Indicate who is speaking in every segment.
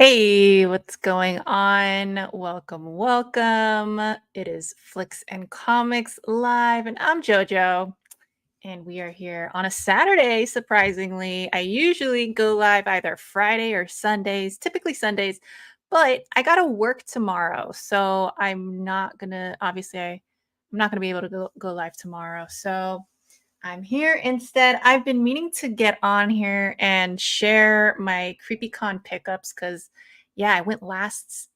Speaker 1: Hey, what's going on? Welcome, welcome. It is Flix and Comics Live, and I'm JoJo. And we are here on a Saturday, surprisingly. I usually go live either Friday or Sundays, typically Sundays, but I gotta work tomorrow. So I'm not gonna be able to go live tomorrow. So I'm here instead. I've been meaning to get on here and share my CreepyCon pickups because yeah, I went last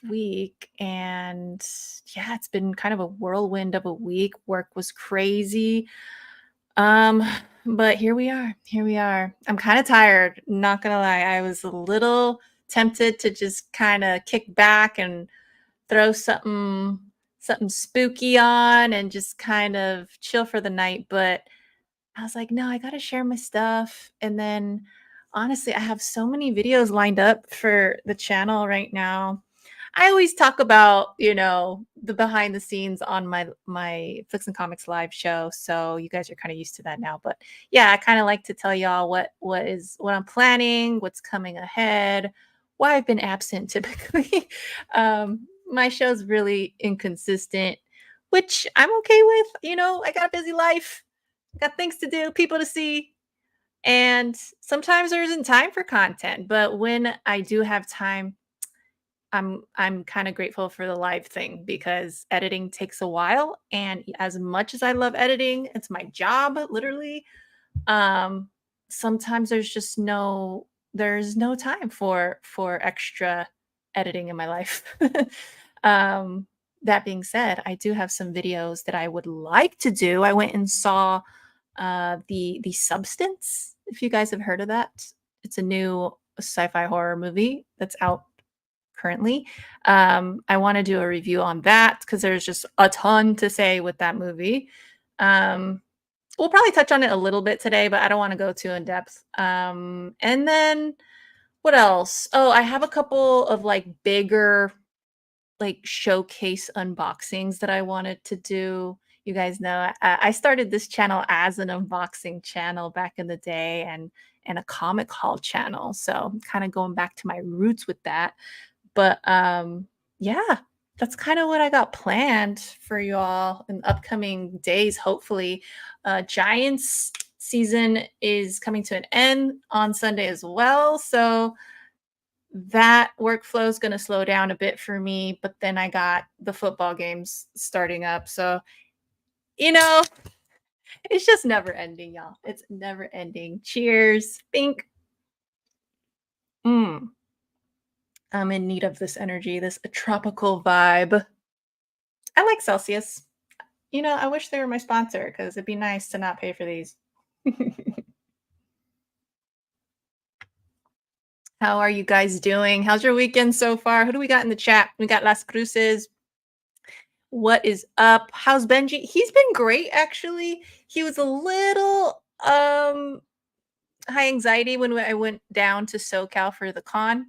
Speaker 1: week and yeah, it's been kind of a whirlwind of a week. Work was crazy. Um, but here we are. Here we are. I'm kind of tired, not gonna lie. I was a little tempted to just kind of kick back and throw something spooky on and just kind of chill for the night, but I was like, "No, I gotta share my stuff." And then, honestly, I have so many videos lined up for the channel right now. I always talk about, the behind the scenes on my Flix and Comics live show, so you guys are kinda used to that now, but yeah, I kinda like to tell y'all what I'm planning, what's coming ahead, why I've been absent typically. My show's really inconsistent, which I'm okay with, I got a busy life. Got things to do, people to see, and sometimes there isn't time for content, but when I do have time, I'm kinda grateful for the live thing because editing takes a while, and as much as I love editing, it's my job, literally, um, sometimes there's no time for extra editing in my life. Um, that being said, I do have some videos that I would like to do. I went and saw the Substance, if you guys have heard of that. It's a new sci-fi horror movie that's out currently. I want to do a review on that because there's just a ton to say with that movie. Um, we'll probably touch on it a little bit today, but I don't want to go too in depth. And then what else? Oh, I have a couple of like bigger like showcase unboxings that I wanted to do. You guys know I started this channel as an unboxing channel back in the day and a comic haul channel. So kind of going back to my roots with that. But yeah, that's kind of what I got planned for you all in upcoming days, hopefully. Giants season is coming to an end on Sunday as well. So that workflow is going to slow down a bit for me, but then I got the football games starting up. So, you know, it's just never ending, y'all. It's never ending. Cheers. Think. Mm, I'm in need of this energy, this tropical vibe. I like Celsius. I wish they were my sponsor because it'd be nice to not pay for these. How are you guys doing? How's your weekend so far? Who do we got in the chat? We got Las Cruces. What is up? How's Benji? He's been great actually. He was a little high anxiety when I went down to SoCal for the con.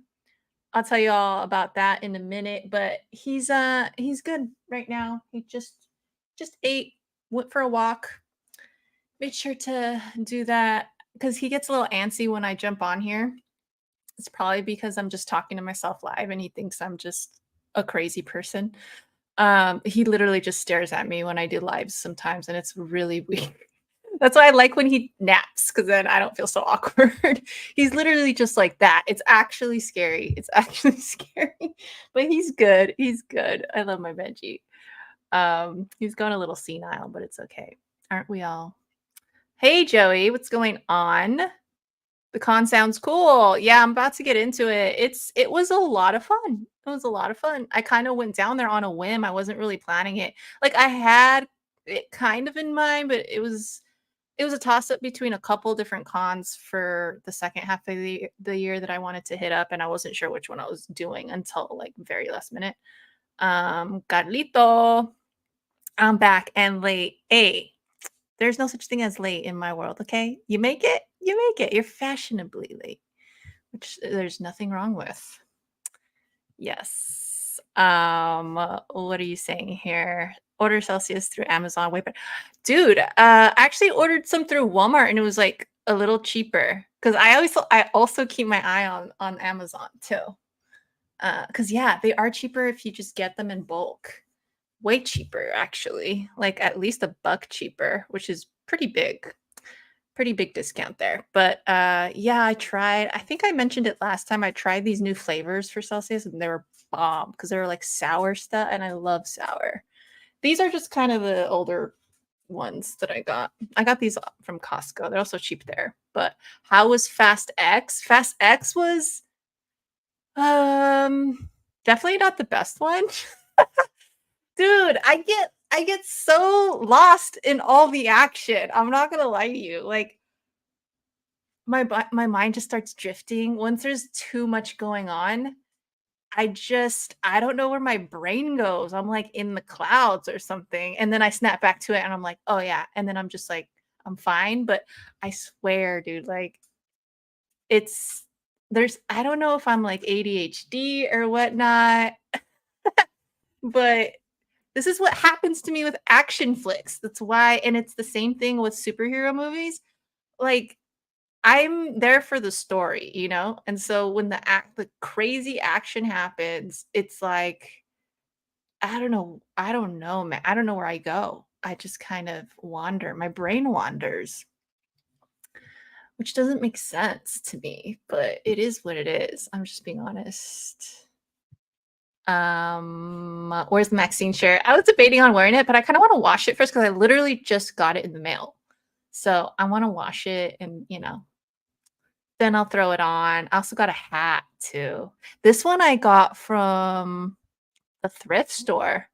Speaker 1: I'll tell you all about that in a minute, but he's good right now. He just ate, went for a walk, made sure to do that because he gets a little antsy when I jump on here. It's probably because I'm just talking to myself live and he thinks I'm just a crazy person. He literally just stares at me when I do lives sometimes, and it's really weird. That's why I like when he naps, because then I don't feel so awkward. He's literally just like that. It's actually scary. It's actually scary, but he's good. He's good. I love my Benji. He's going a little senile, but it's okay. Aren't we all? Hey, Joey, what's going on? The con sounds cool. Yeah, I'm about to get into it. It was a lot of fun. It was a lot of fun. I kind of went down there on a whim. I wasn't really planning it. Like I had it kind of in mind, but it was a toss up between a couple different cons for the second half of the year that I wanted to hit up, and I wasn't sure which one I was doing until like very last minute. Carlito, I'm back and late. Hey, there's no such thing as late in my world, okay? You make it, you make it. You're fashionably late, which there's nothing wrong with. Yes. What are you saying here? Order Celsius through Amazon. Wait, but dude, I actually ordered some through Walmart and it was like a little cheaper. 'Cause I also keep my eye on Amazon too. Cause yeah, they are cheaper if you just get them in bulk. Way cheaper, actually, like, at least a buck cheaper, which is pretty big discount there. But, yeah, I think I mentioned it last time, I tried these new flavors for Celsius, and they were bomb because they were, like, sour stuff, and I love sour. These are just kind of the older ones that I got. I got these from Costco, they're also cheap there. But how was Fast X? Fast X was, um, definitely not the best one. Dude, I get so lost in all the action. I'm not gonna lie to you. Like my mind just starts drifting once there's too much going on. I don't know where my brain goes. I'm like in the clouds or something. And then I snap back to it and I'm like, "Oh yeah." And then I'm just like, I'm fine, but I swear, dude, like it's there's I don't know if I'm like ADHD or whatnot, but this is what happens to me with action flicks. That's why, and it's the same thing with superhero movies. Like, I'm there for the story, you know? And so when the crazy action happens, it's like, I don't know, man. I don't know where I go. I just kind of wander. My brain wanders, which doesn't make sense to me, but it is what it is. I'm just being honest. Where's the Maxine shirt? I was debating on wearing it, but I kind of want to wash it first because I literally just got it in the mail. So I want to wash it and, then I'll throw it on. I also got a hat too. This one I got from the thrift store.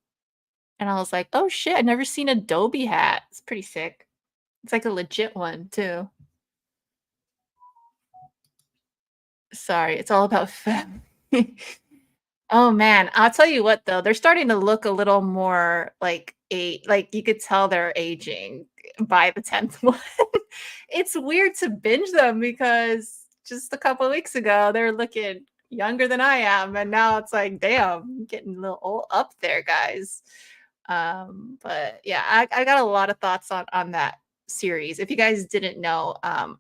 Speaker 1: And I was like, oh shit, I've never seen a Adobe hat. It's pretty sick. It's like a legit one too. Sorry, it's all about fem. Oh man, I'll tell you what though, they're starting to look a little more like you could tell they're aging by the 10th one. It's weird to binge them because just a couple of weeks ago they're looking younger than I am, and now it's like, damn, I'm getting a little old up there, guys. But yeah, I got a lot of thoughts on that series. If you guys didn't know, I'm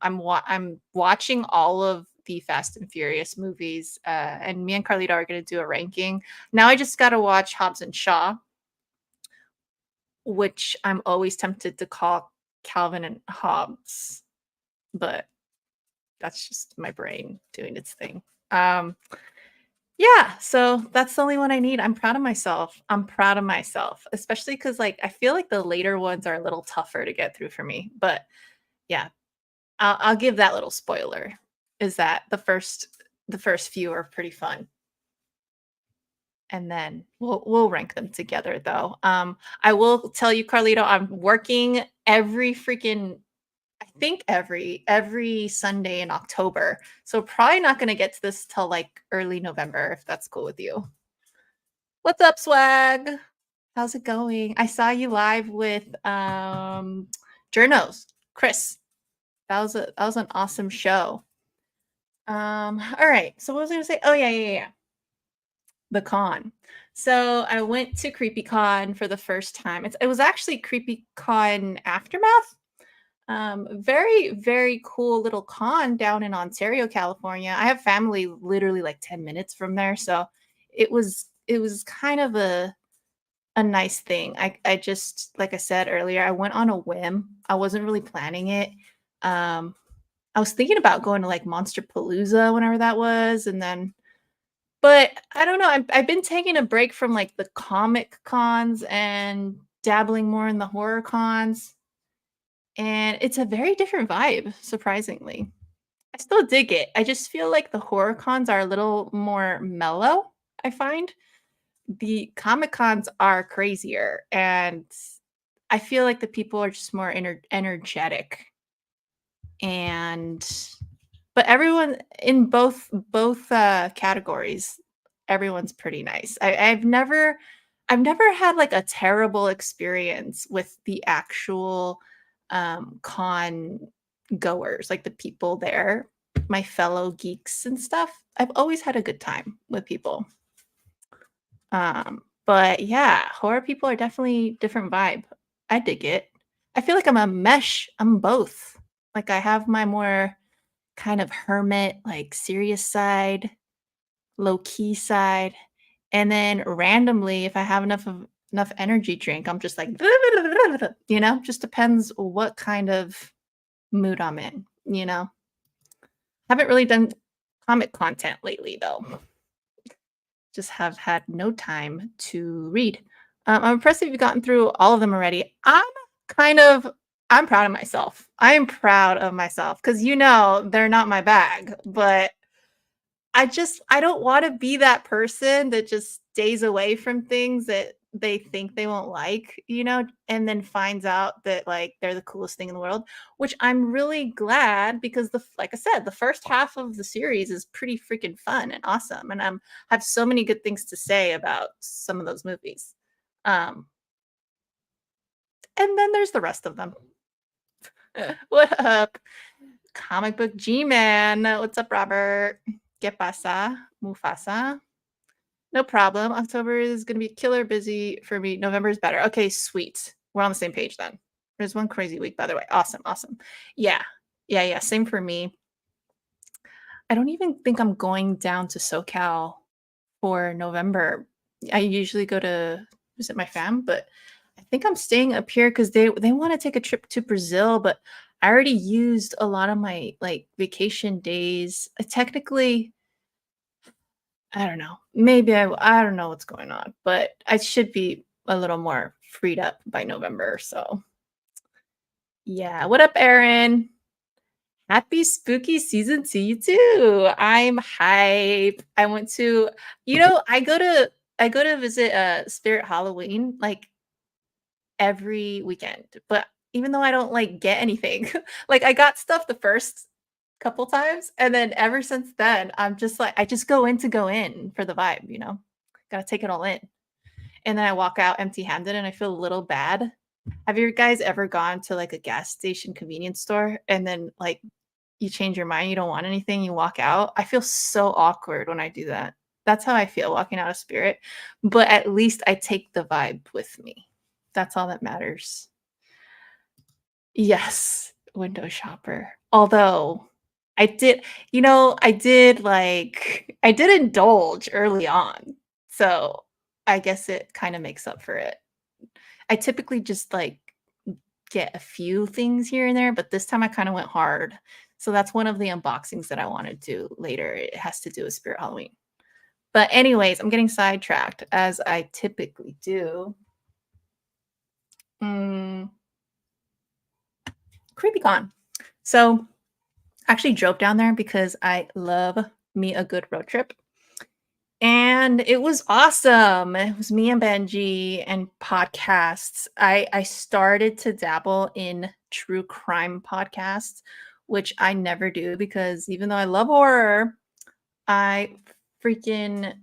Speaker 1: watching all of the Fast and Furious movies, and me and Carlito are gonna do a ranking. Now I just gotta watch Hobbs and Shaw, which I'm always tempted to call Calvin and Hobbes, but that's just my brain doing its thing. Um, yeah, so that's the only one I need. I'm proud of myself. I'm proud of myself, especially because like I feel like the later ones are a little tougher to get through for me. But yeah, I'll give that little spoiler. Is that the first few are pretty fun, and then we'll rank them together though. I will tell you, Carlito, I'm working every freaking I think every Sunday in October. So probably not gonna get to this till like early November if that's cool with you. What's up, swag? How's it going? I saw you live with Journos, Chris. That was an awesome show. All right. So what was I gonna say? Oh yeah. The con. So I went to CreepyCon for the first time. It was actually CreepyCon Aftermath. Very, very cool little con down in Ontario, California. I have family literally like 10 minutes from there. So it was kind of a nice thing. I just like I said earlier, I went on a whim. I wasn't really planning it. Um, I was thinking about going to like Monster Palooza whenever that was, and then but I don't know. I've been taking a break from like the comic cons and dabbling more in the horror cons. And it's a very different vibe, surprisingly. I still dig it. I just feel like the horror cons are a little more mellow, I find. The comic cons are crazier, and I feel like the people are just more energetic. And but everyone in both categories, everyone's pretty nice. I've never had like a terrible experience with the actual con goers, like the people there, my fellow geeks and stuff. I've always had a good time with people. But yeah, horror people are definitely different vibe. I dig it. I feel like I'm a mesh. I'm both. Like I have my more kind of hermit, like serious side, low key side. And then randomly, if I have enough energy drink, I'm just like, just depends what kind of mood I'm in, you know? Haven't really done comic content lately though. Just have had no time to read. I'm impressed that you've gotten through all of them already. Kind of I'm proud of myself. I am proud of myself because they're not my bag, but I don't wanna be that person that just stays away from things that they think they won't like, and then finds out that, like, they're the coolest thing in the world, which I'm really glad because like I said, the first half of the series is pretty freaking fun and awesome, and have so many good things to say about some of those movies. Um, and then there's the rest of them. What up? Comic book G-Man. What's up, Robert? ¿Qué pasa? Mufasa. No problem. October is gonna be killer busy for me. November is better. Okay, sweet. We're on the same page then. There's one crazy week, by the way. Awesome, awesome. Yeah. Yeah, yeah. Same for me. I don't even think I'm going down to SoCal for November. I usually go to visit my fam, but I think I'm staying up here because they want to take a trip to Brazil, but I already used a lot of my like vacation days. Technically, I don't know. Maybe I don't know what's going on, but I should be a little more freed up by November. So yeah. What up, Aaron? Happy spooky season to you too. I'm hype. I went to, I go to visit Spirit Halloween like every weekend. But even though I don't like get anything, like I got stuff the first couple times, and then ever since then, I'm just like I just go in for the vibe. Gotta take it all in. And then I walk out empty-handed and I feel a little bad. Have you guys ever gone to like a gas station convenience store and then like you change your mind, you don't want anything, you walk out? I feel so awkward when I do that. That's how I feel walking out of Spirit, but at least I take the vibe with me. That's all that matters. Yes, window shopper. Although I did indulge early on. So I guess it kind of makes up for it. I typically just like get a few things here and there, but this time I kind of went hard. So that's one of the unboxings that I want to do later. It has to do with Spirit Halloween. But anyways, I'm getting sidetracked as I typically do. Mm, CreepyCon. So I actually drove down there because I love me a good road trip. And it was awesome. It was me and Benji and podcasts. I started to dabble in true crime podcasts, which I never do because even though I love horror, I freaking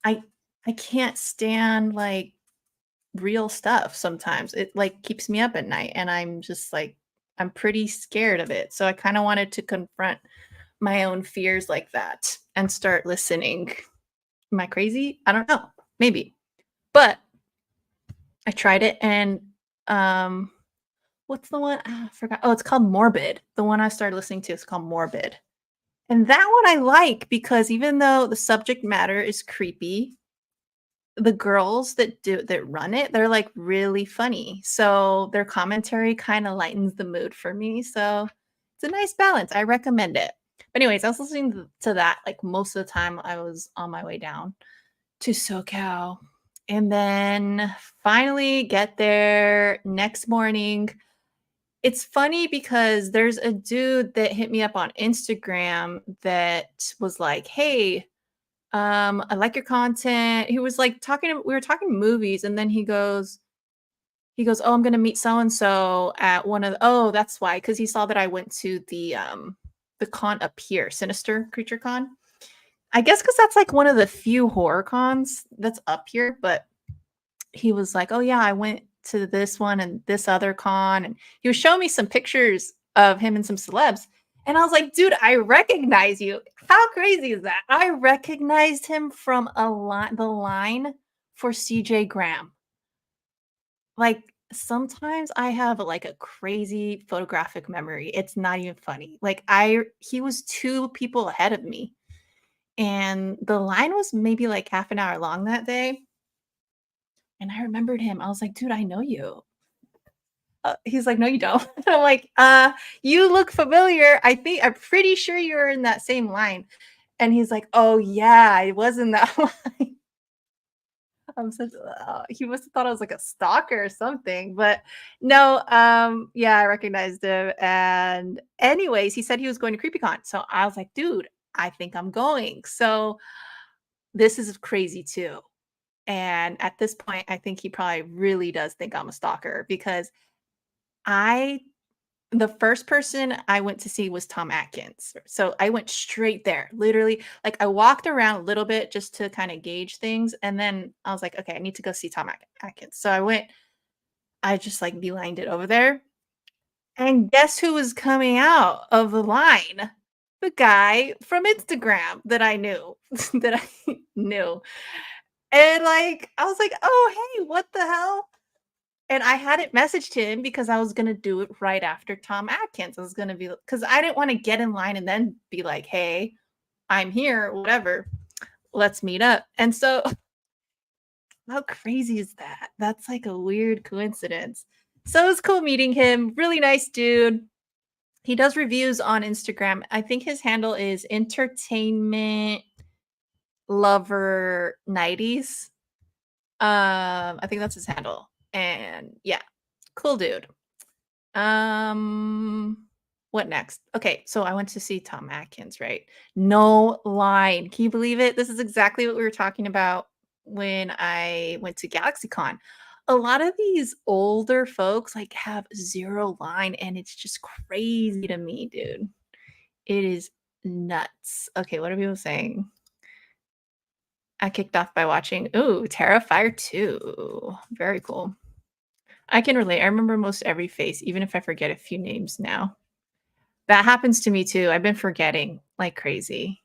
Speaker 1: I I can't stand like real stuff sometimes. It like keeps me up at night and I'm just like I'm pretty scared of it. So I kind of wanted to confront my own fears like that and start listening. Am I crazy? I don't know. Maybe. But I tried it and um what's the one? I forgot. Oh, it's called Morbid. The one I started listening to is called Morbid. And that one I like because even though the subject matter is creepy, the girls that run it, they're like really funny. So their commentary kind of lightens the mood for me. So it's a nice balance. I recommend it. But anyways, I was listening to that like most of the time I was on my way down to SoCal. And then finally get there next morning. It's funny because there's a dude that hit me up on Instagram that was like, "Hey, I like your content." He was like we were talking movies and then he goes, "Oh, I'm gonna meet so and so at one of the." Oh, that's why, because he saw that I went to the con up here, Sinister Creature Con. I guess because that's like one of the few horror cons that's up here, but he was like, "Oh yeah, I went to this one and this other con," and he was showing me some pictures of him and some celebs, and I was like, "Dude, I recognize you." How crazy is that? I recognized him from the line for CJ Graham. Like Sometimes I have, like, a crazy photographic memory. It's not even funny. Like, he was 2 people ahead of me, and the line was maybe, like, half an hour long that day, and I remembered him. I was like, "Dude, I know you." He's like, "No, you don't." I'm like, you look familiar. I'm pretty sure you were in that same line." And he's like, "Oh, yeah, I was in that line." I'm such he must have thought I was like a stalker or something, but no, yeah, I recognized him, and anyways, he said he was going to CreepyCon, so I was like, "Dude, I think I'm going." So, this is crazy too, and at this point, I think he probably really does think I'm a stalker because I the first person I went to see was Tom Atkins. So I went straight there. Literally, like I walked around a little bit just to kind of gauge things. And then I was like, okay, I need to go see Atkins. So I just like beelined it over there. And guess who was coming out of the line? The guy from Instagram that I knew, that I knew. And like, I was like, oh, hey, what the hell? And I hadn't messaged him because I was gonna do it right after Tom Atkins. I was gonna be because I didn't wanna get in line and then be like, "Hey, I'm here, whatever. Let's meet up." And so how crazy is that? That's like a weird coincidence. So it was cool meeting him. Really nice dude. He does reviews on Instagram. I think his handle is entertainment lover 90s. I think that's his handle. And yeah, cool dude. Um, what next? Okay, so I went to see Tom Atkins, right? No line. Can you believe it? This is exactly what we were talking about when I went to GalaxyCon. A lot of these older folks like have zero line and it's just crazy to me, dude. It is nuts. Okay, what are people saying? I kicked off by watching, ooh, Terrifier 2. Very cool. I can relate. I remember most every face, even if I forget a few names now. That happens to me too. I've been forgetting like crazy.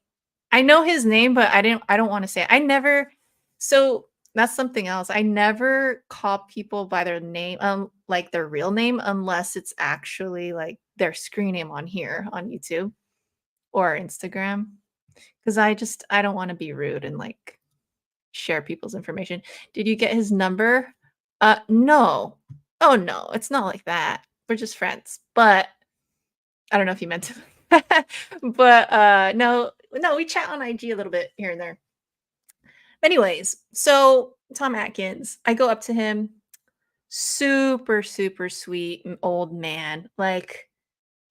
Speaker 1: I know his name, but I don't wanna say it. I never so that's something else. I never call people by their name, like their real name unless it's actually like their screen name on here on YouTube or Instagram. Because I don't wanna be rude and like share people's information. Did you get his number? No. Oh, no, it's not like that. We're just friends, but I don't know if you meant to. But, no, we chat on IG a little bit here and there. Anyways, so Tom Atkins, I go up to him, super, super sweet old man. Like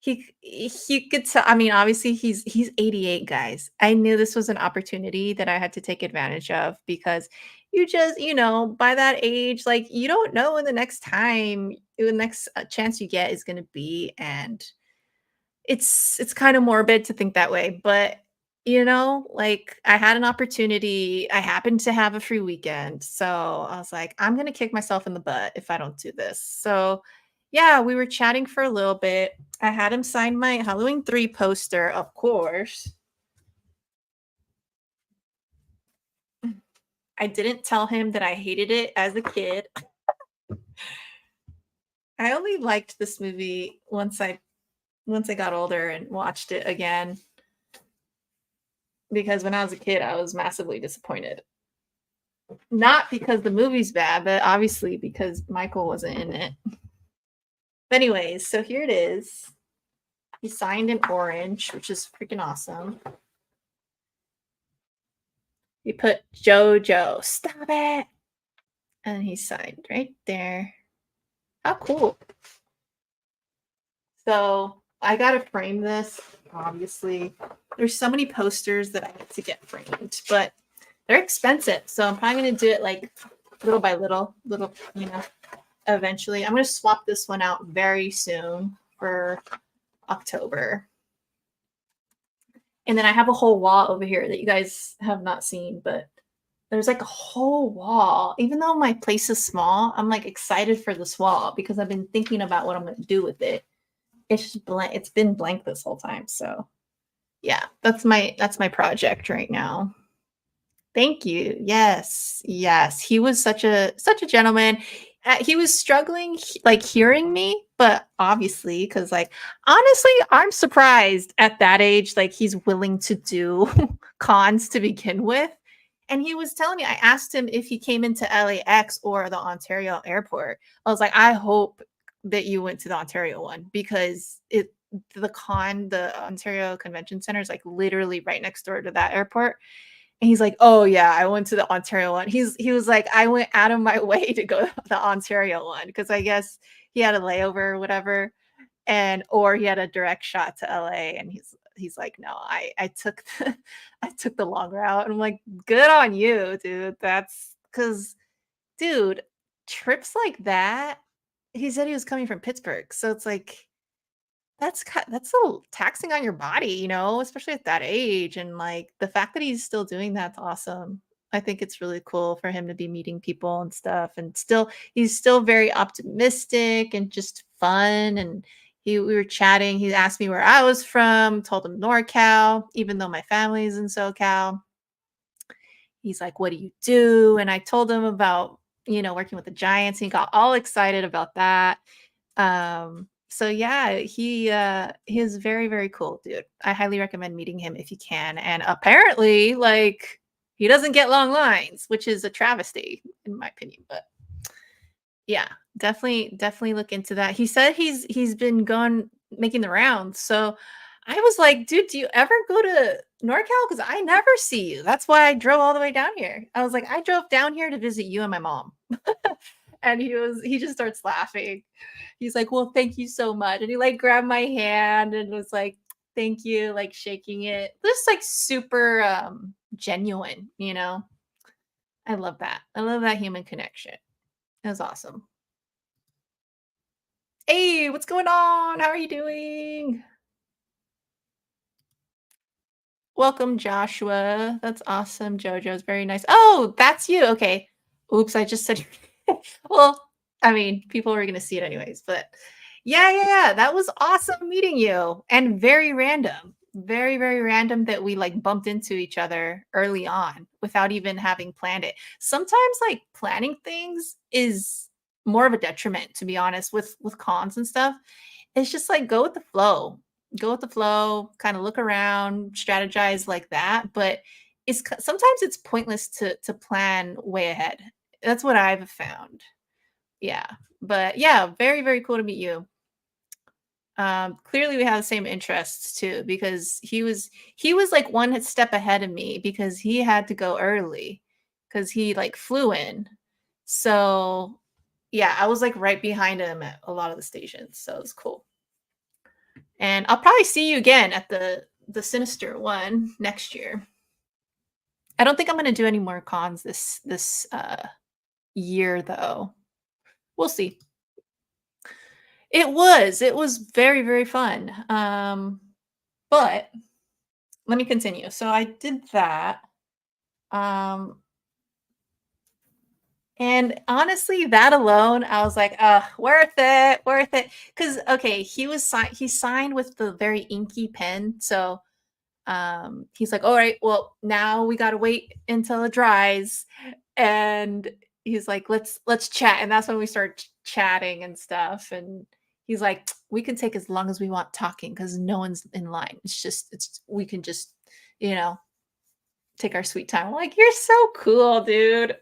Speaker 1: he could tell. I mean, obviously he's 88, guys. I knew this was an opportunity that I had to take advantage of because by that age, like you don't know when the next chance you get is going to be, and it's kinda morbid to think that way, but, like, I had an opportunity, I happened to have a free weekend, so I was like, "I'm gonna kick myself in the butt if I don't do this." So, yeah, we were chatting for a little bit. I had him sign my Halloween 3 poster, of course. I didn't tell him that I hated it as a kid. I only liked this movie once I got older and watched it again, because when I was a kid, I was massively disappointed. Not because the movie's bad, but obviously because Michael wasn't in it. But anyways, so here it is. He signed in orange, which is freaking awesome. He put JoJo. Stop it. And he signed right there. How cool. So I gotta frame this, obviously. There's so many posters that I have to get framed, but they're expensive. So I'm probably gonna do it like little by little, eventually. I'm gonna swap this one out very soon for October. And then I have a whole wall over here that you guys have not seen, but there's like a whole wall. Even though my place is small, I'm like excited for this wall because I've been thinking about what I'm going to do with it. It's just blank. It's been blank this whole time. So yeah, that's my project right now. Thank you. Yes. Yes. He was such a gentleman. he was struggling like hearing me, but obviously, because like honestly, I'm surprised at that age, like he's willing to do cons to begin with. And he was telling me, I asked him if he came into LAX or the Ontario airport. I was like, I hope that you went to the Ontario one because the Ontario Convention Center is like literally right next door to that airport. And he's like, "Oh, yeah, I went to the Ontario one." He was like, "I went out of my way to go to the Ontario one because I guess he had a layover or whatever, and or he had a direct shot to LA." And he's like, "No, I took the I took the long route." And I'm like, "Good on you, dude. That's because, dude, trips like that." He said he was coming from Pittsburgh, so it's like that's a little taxing on your body, especially at that age, and, like, the fact that he's still doing that's awesome. I think it's really cool for him to be meeting people and stuff, and he's still very optimistic and just fun, and we were chatting, he asked me where I was from, told him NorCal, even though my family's in SoCal. He's like, "What do you do?" And I told him about, working with the Giants, and he got all excited about that. So yeah, he is very, very cool, dude. I highly recommend meeting him if you can. And apparently, like, he doesn't get long lines, which is a travesty in my opinion. But yeah, definitely look into that. He said he's been going making the rounds. So I was like, dude, do you ever go to NorCal? Because I never see you. That's why I drove all the way down here. I was like, I drove down here to visit you and my mom. And he just starts laughing. He's like, "Well, thank you so much." And he like grabbed my hand and was like, "Thank you," like shaking it. Just like super genuine. I love that. I love that human connection. It was awesome. Hey, what's going on? How are you doing? Welcome, Joshua. That's awesome. Jojo's very nice. Oh, that's you. Okay. Oops, I just said. Well, I mean, people were gonna see it anyways, but yeah, yeah, yeah. That was awesome meeting you, and very random. Very, very random that we like bumped into each other early on without even having planned it. Sometimes like planning things is more of a detriment, to be honest, with cons and stuff. It's just like go with the flow. Go with the flow, kind of look around, strategize like that, but sometimes it's pointless to plan way ahead. That's what I've found. Yeah. But yeah, very, very cool to meet you. Clearly we have the same interests too, because he was like one step ahead of me because he had to go early because he like flew in. So yeah, I was like right behind him at a lot of the stations. So it was cool. And I'll probably see you again at the Sinister one next year. I don't think I'm gonna do any more cons this year though. We'll see. It was very, very fun. But let me continue. So I did that. Um, and honestly, that alone, I was like, worth it, worth it. Cause okay, he signed with the very inky pen. So he's like, all right, well, now we gotta wait until it dries. And he's like, let's chat. And that's when we start chatting and stuff. And he's like, we can take as long as we want talking because no one's in line. It's we can just, you know, take our sweet time. I'm like, you're so cool, dude.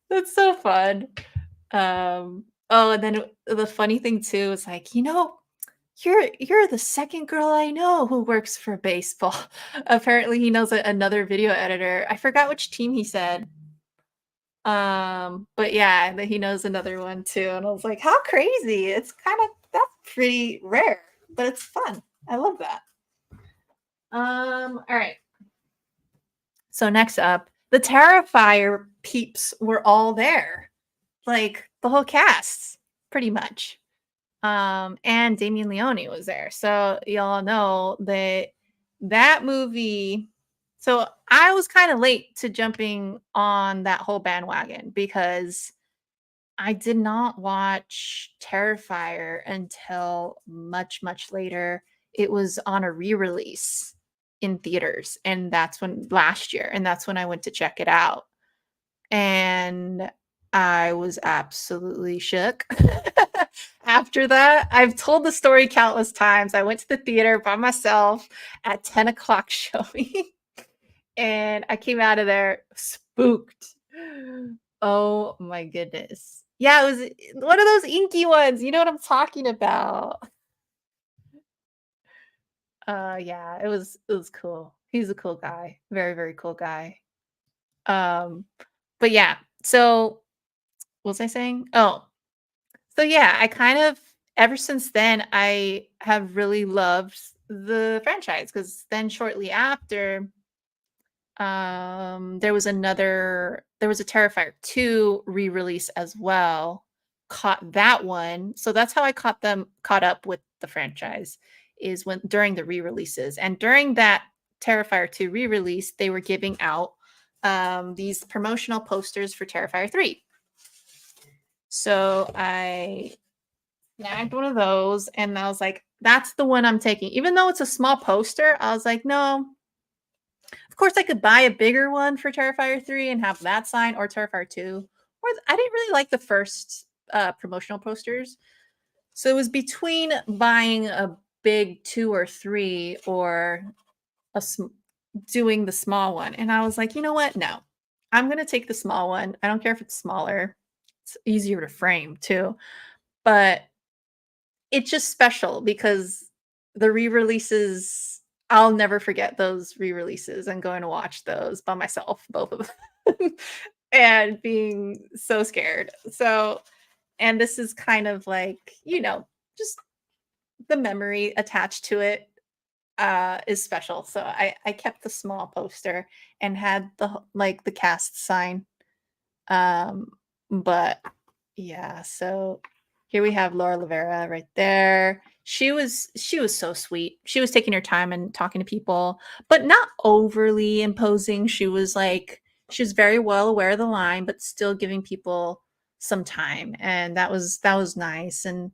Speaker 1: That's so fun. Oh, and then the funny thing too is like, you're the second girl I know who works for baseball. Apparently, he knows another video editor. I forgot which team he said. But yeah, that he knows another one too. And I was like, how crazy. That's pretty rare, but it's fun. I love that. All right. So next up, the Terrifier peeps were all there. Like the whole cast, pretty much. And Damien Leone was there. So y'all know that movie. So I was kind of late to jumping on that whole bandwagon because I did not watch Terrifier until much, much later. It was on a re-release in theaters, and that's when last year, and that's when I went to check it out. And I was absolutely shook. After that, I've told the story countless times. I went to the theater by myself at 10 o'clock showing, and I came out of there spooked. Oh my goodness. Yeah, it was one of those inky ones. You know what I'm talking about. Yeah, it was cool. He's a cool guy. Very, very cool guy. Um, but yeah, so what was I saying? Oh, so yeah, I kind of ever since then I have really loved the franchise because then shortly after, there was a Terrifier 2 re-release as well. Caught that one. So that's how I caught up with the franchise is when during the re-releases. And during that Terrifier 2 re-release, they were giving out these promotional posters for Terrifier 3. So I snagged one of those and I was like, that's the one I'm taking. Even though it's a small poster, I was like, no, of course I could buy a bigger one for Terrifier 3 and have that sign or Terrifier 2. I didn't really like the first promotional posters. So it was between buying a big 2 or 3 or a doing the small one. And I was like, you know what? No. I'm going to take the small one. I don't care if it's smaller. It's easier to frame too. But it's just special because the re-releases, I'll never forget those re-releases and going to watch those by myself, both of them, and being so scared. So, and this is kind of like, just the memory attached to it is special. So I kept the small poster and had the cast sign. Um, but yeah, so here we have Laura Rivera right there. She was so sweet. She was taking her time and talking to people, but not overly imposing. She was very well aware of the line, but still giving people some time, and that was nice. And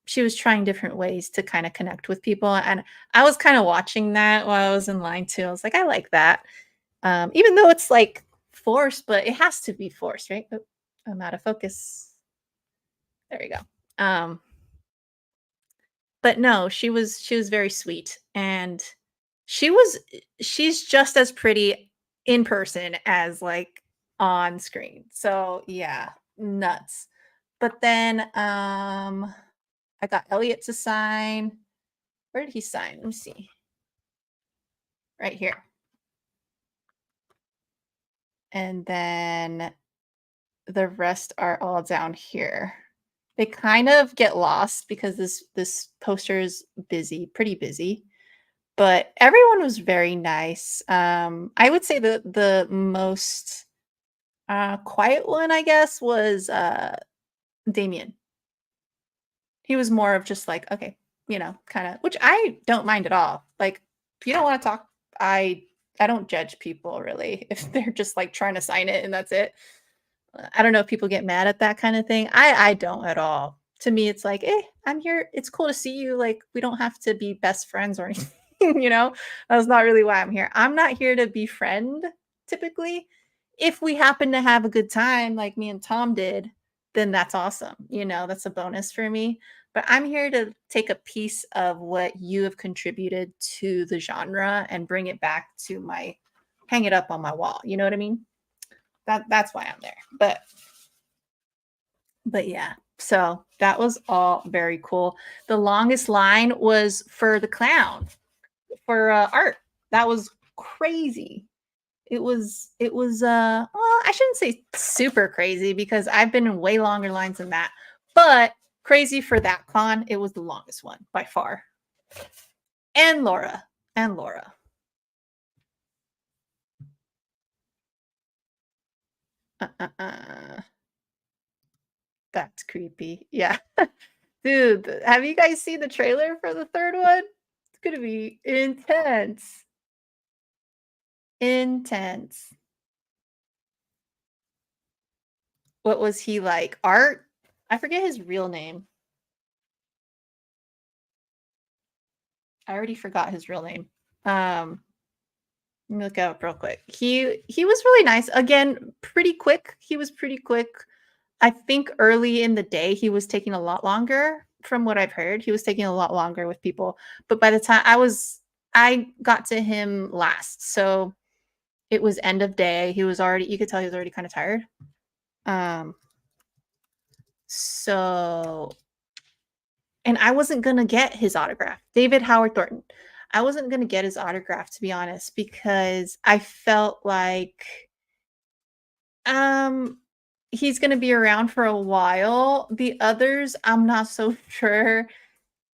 Speaker 1: she was trying different ways to kind of connect with people, and I was kind of watching that while I was in line too. I was like, I like that, even though it's like forced, but it has to be forced, right? Oh, I'm out of focus. There we go. Um, but no, she was very sweet, and she's just as pretty in person as like on screen. So yeah, nuts. But then I got Elliot to sign. Where did he sign? Let me see. Right here. And then the rest are all down here. They kind of get lost because this poster is busy, pretty busy, but everyone was very nice. I would say the most quiet one, I guess, was Damien. He was more of just like, okay, kind of, which I don't mind at all. Like, if you don't want to talk, I I don't judge people really if they're just like trying to sign it and that's it. I don't know if people get mad at that kind of thing. I don't at all. To me, it's like, I'm here. It's cool to see you. Like, we don't have to be best friends or anything, That's not really why I'm here. I'm not here to befriend typically. If we happen to have a good time like me and Tom did, then that's awesome. That's a bonus for me. But I'm here to take a piece of what you have contributed to the genre and bring it back to hang it up on my wall. You know what I mean? That's why I'm there. But yeah, so that was all very cool. The longest line was for the clown for art. That was crazy. Well, I shouldn't say super crazy because I've been in way longer lines than that. But crazy for that con, it was the longest one by far. And Laura. And Laura. Uh. That's creepy. Yeah. Dude, have you guys seen the trailer for the third one? It's gonna be intense. Intense. What was he like? Art? I forget his real name. I already forgot his real name. Um, Let me look it up real quick. He was really nice. Again, pretty quick. He was pretty quick. I think early in the day, he was taking a lot longer from what I've heard. He was taking a lot longer with people, but by the time I got to him last, so it was end of day. He was already you could tell he was already kinda tired. Um, so and I wasn't gonna get his autograph. David Howard Thornton. I wasn't gonna get his autograph, to be honest, because I felt like, um, he's gonna be around for a while. The others, I'm not so sure.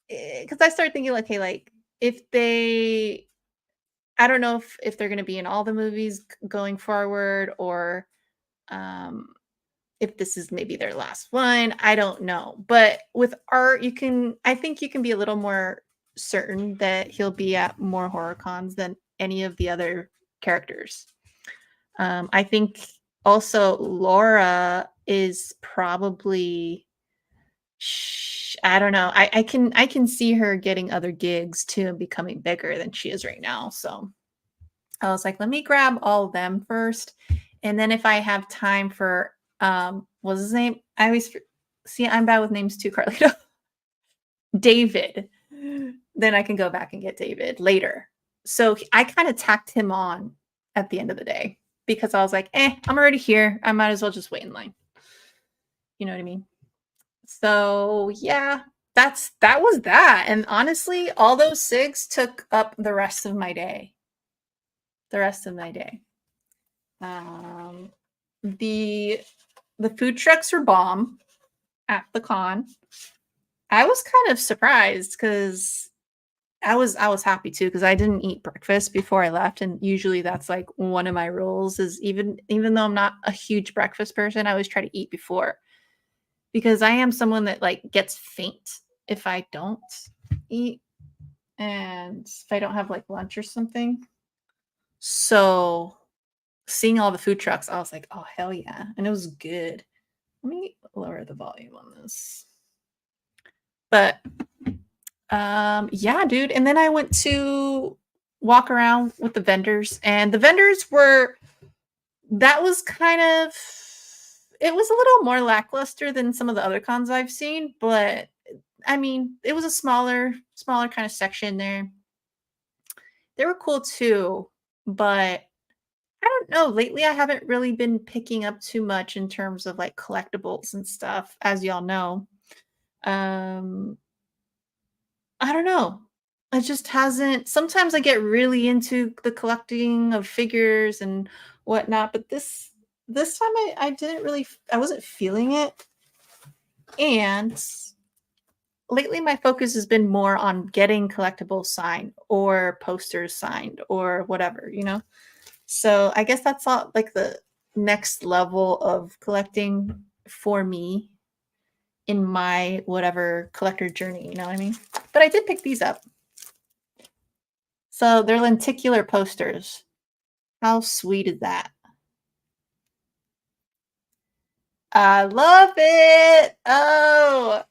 Speaker 1: Because I started thinking like, hey, like if they, I don't know if they're gonna be in all the movies going forward, or um, if this is maybe their last one. I don't know. But with art, I think you can be a little more certain that he'll be at more horror cons than any of the other characters. I think also Laura is probably I don't know. I can see her getting other gigs too and becoming bigger than she is right now. So I was like, let me grab all of them first. And then if I have time for what's his name? I always see I'm bad with names too, Carlito. David. Then I can go back and get David later. So I kind of tacked him on at the end of the day because I was like, I'm already here. I might as well just wait in line. You know what I mean? So yeah, that was that. And honestly, all those SIGs took up the rest of my day. The rest of my day. Um, the the food trucks were bomb at the con. I was kind of surprised because I was happy too because I didn't eat breakfast before I left, and usually that's like one of my rules is even though I'm not a huge breakfast person, I always try to eat before because I am someone that like gets faint if I don't eat and if I don't have like lunch or something. So seeing all the food trucks, I was like, oh hell yeah. And it was good. Let me lower the volume on this. But yeah, dude. And then I went to walk around with the vendors, and the vendors were that was kind of it was a little more lackluster than some of the other cons I've seen, but I mean, it was a smaller kind of section there. They were cool too, but I don't know. Lately, I haven't really been picking up too much in terms of like collectibles and stuff, as y'all know. Um, I don't know. It just hasn't. Sometimes I get really into the collecting of figures and whatnot, but this time I didn't really. I wasn't feeling it, and lately my focus has been more on getting collectibles signed or posters signed or whatever, you know. So I guess that's all like the next level of collecting for me in my whatever collector journey, you know what I mean? But I did pick these up. So they're lenticular posters. How sweet is that? I love it. Oh,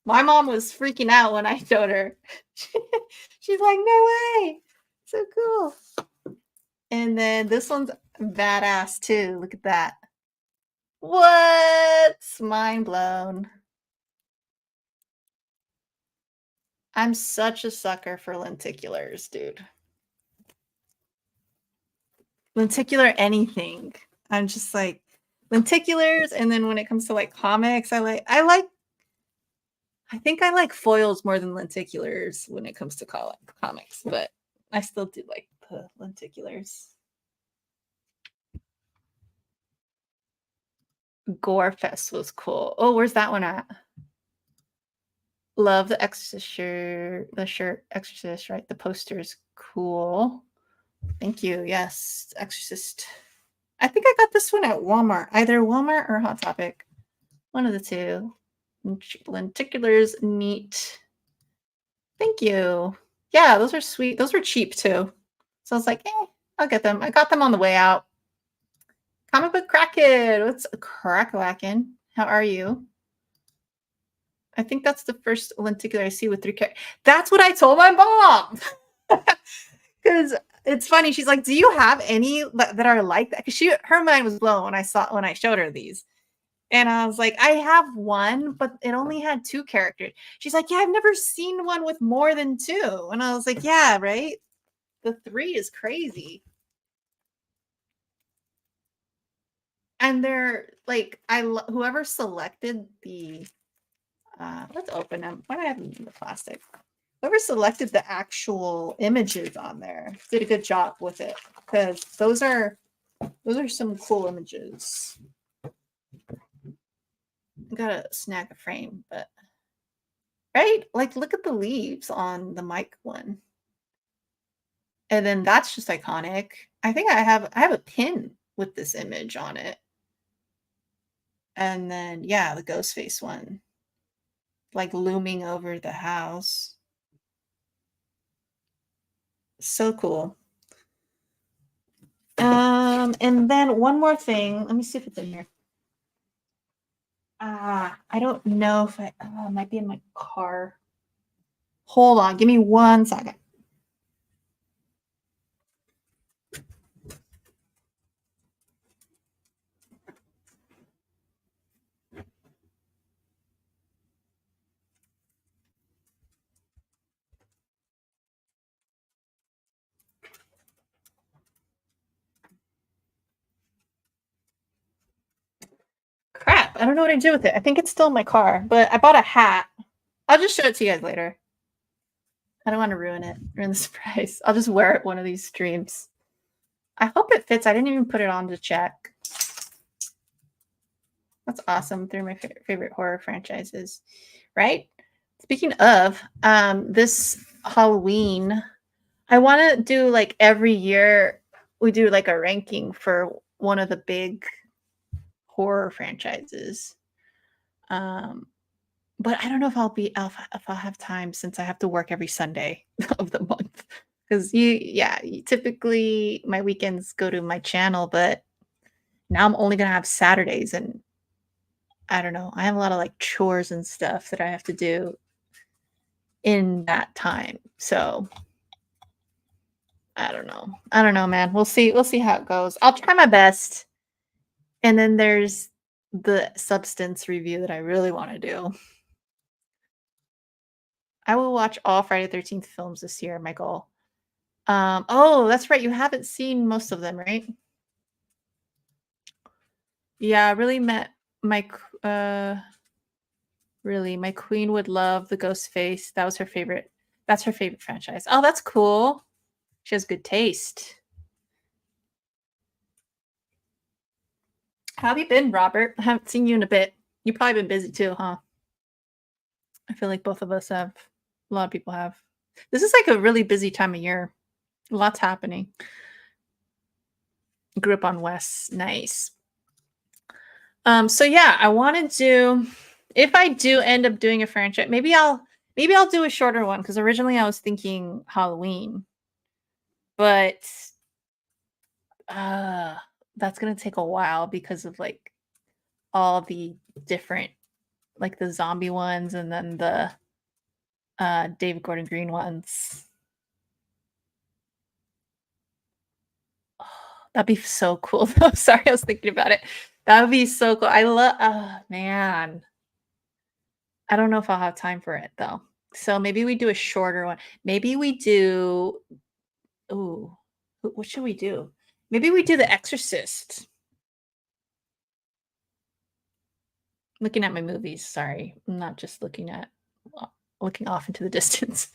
Speaker 1: my mom was freaking out when I showed her. She's like, no way. So cool. And then this one's badass too. Look at that. What? Mind blown. I'm such a sucker for lenticulars, dude. Lenticular anything. I'm just like lenticulars, and then when it comes to like comics, I think I like foils more than lenticulars when it comes to comics, but I still do like the lenticulars. Gore Fest was cool. Oh, where's that one at? Love the Exorcist shirt. The shirt, Exorcist, right? The poster's cool. Thank you. Yes, Exorcist. I think I got this one at Walmart, either Walmart or Hot Topic. One of the two. Lenticulars, neat. Thank you. Yeah, those are sweet. Those were cheap too. So I was like, I'll get them. I got them on the way out. Comic book crackhead. What's crack-lacking? How are you? I think that's the first lenticular I see with 3 characters. That's what I told my mom. Because It's funny. She's like, "Do you have any that are like that?" Because her mind was blown when I showed her these. And I was like, "I have one, but it only had 2 characters." She's like, "Yeah, I've never seen one with more than 2." And I was like, "Yeah, right? The 3 is crazy." And they're like, whoever selected the let's open them. Why do I have them in the plastic? Whoever selected the actual images on there did a good job with it because those are some cool images. I gotta snag a frame, but right? Like, look at the leaves on the mic one. And then that's just iconic. I think I have a pin with this image on it. And then yeah, the ghost face one, like looming over the house. So cool. And then one more thing. Let me see if it's in here. I don't know if it might be in my car. Hold on, give me 1 second. Crap, I don't know what I did with it. I think it's still in my car, but I bought a hat. I'll just show it to you guys later. I don't want to ruin the surprise. I'll just wear it one of these streams. I hope it fits. I didn't even put it on to check. That's awesome. They're my favorite horror franchises, right? Speaking of, this Halloween, I want to do like every year we do like a ranking for one of the big horror franchises. Um, but I don't know if I'll have time since I have to work every Sunday of the month. Because typically my weekends go to my channel, but now I'm only gonna have Saturdays, and I don't know. I have a lot of like chores and stuff that I have to do in that time. So I don't know. I don't know, man. We'll see. We'll see how it goes. I'll try my best. And then there's the substance review that I really want to do. I will watch all Friday the 13th films this year, my goal. Oh, that's right. You haven't seen most of them, right? Yeah, I really met my really my queen would love the ghost face. That was her favorite. That's her favorite franchise. Oh, that's cool. She has good taste. How have you been, Robert? I haven't seen you in a bit. You've probably been busy too, huh? I feel like both of us have. A lot of people have. This is like a really busy time of year. Lots happening. Grew up on West. Nice. So yeah, I wanted to if I do end up doing a franchise, maybe I'll do a shorter one because originally I was thinking Halloween, but uh that's gonna take a while because of like all the different like the zombie ones and then the David Gordon Green ones. That'd be so cool though. Sorry, I was thinking about it. That would be so cool. I love man. I don't know if I'll have time for it though. So maybe we do a shorter one. Maybe we do ooh, what should we do? Maybe we do The Exorcist. Looking at my movies, sorry. I'm not just looking off into the distance.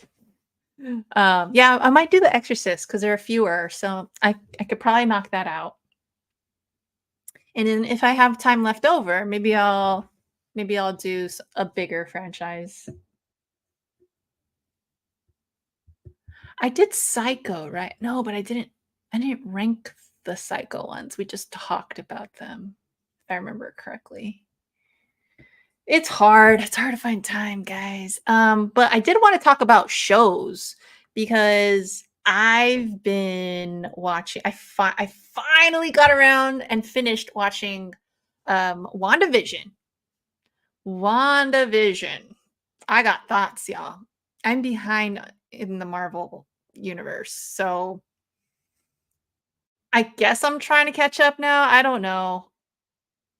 Speaker 1: Yeah, I might do The Exorcist because there are fewer, so I could probably knock that out. And then if I have time left over, maybe I'll do a bigger franchise. I did Psycho, right? No, but I didn't rank the Psycho ones. We just talked about them, if I remember correctly. It's hard. It's hard to find time, guys. But I did want to talk about shows because I've been watching. I finally got around and finished watching WandaVision. WandaVision. I got thoughts, y'all. I'm behind in the Marvel universe. So I guess I'm trying to catch up now. I don't know.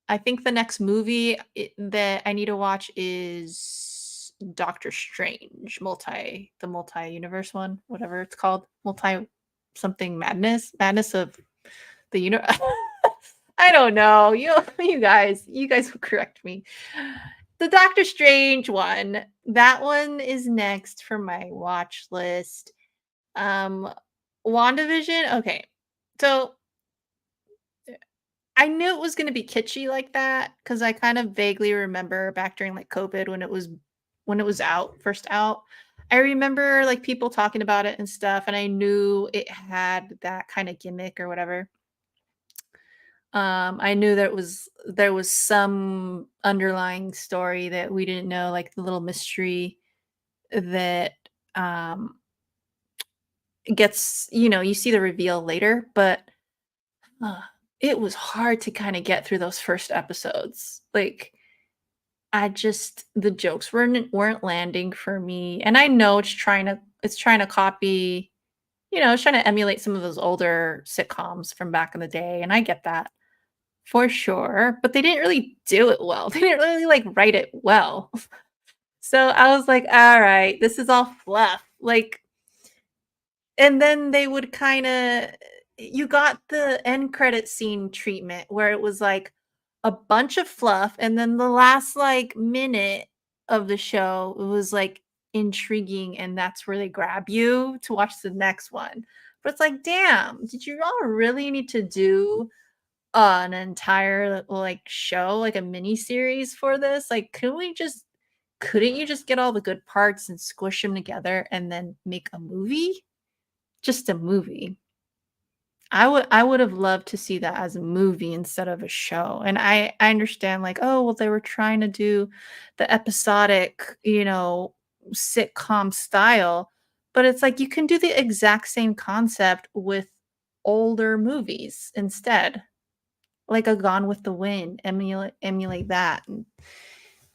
Speaker 1: I think the next movie that I need to watch is Doctor Strange, the multi-universe one, whatever it's called, multi something madness of the universe. I don't know. You guys will correct me. The Doctor Strange one, that one is next for my watch list. Um, WandaVision, okay. So I knew it was gonna be kitschy like that because I kind of vaguely remember back during, like, COVID when it was out first out. I remember, like, people talking about it and stuff, and I knew it had that kinda gimmick or whatever. I knew there was some underlying story that we didn't know, like, the little mystery that, um, you see the reveal later, but uh, it was hard to kinda get through those first episodes. Like, the jokes weren't landing for me, and I know it's trying to copy, it's trying to emulate some of those older sitcoms from back in the day, and I get that for sure, but they didn't really do it well. They didn't really, like, write it well. So I was like, "Alright, this is all fluff." Like, and then they would kinda you got the end credit scene treatment where it was, like, a bunch of fluff, and then the last, like, minute of the show, it was, like, intriguing, and that's where they grab you to watch the next one. But it's like, "Damn, did you all really need to do an entire, like, show, like a mini series for this? Like, couldn't you just get all the good parts and squish them together and then make a movie?" Just a movie. I would have loved to see that as a movie instead of a show, and I understand, like, "Oh, well, they were trying to do the episodic, sitcom style," but it's like, you can do the exact same concept with older movies instead, like a Gone with the Wind, emulate that, and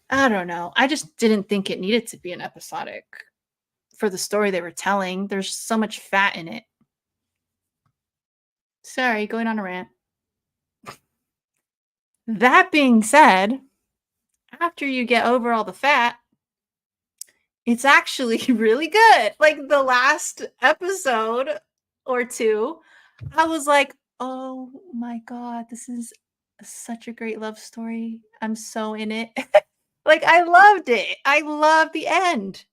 Speaker 1: I don't know, I just didn't think it needed to be an episodic for the story they were telling. There's so much fat in it. Sorry, going on a rant. That being said, after you get over all the fat, it's actually really good. Like, the last episode or 2, I was like, "Oh my god, this is such a great love story. I'm so in it." Like, I loved it. I love the end.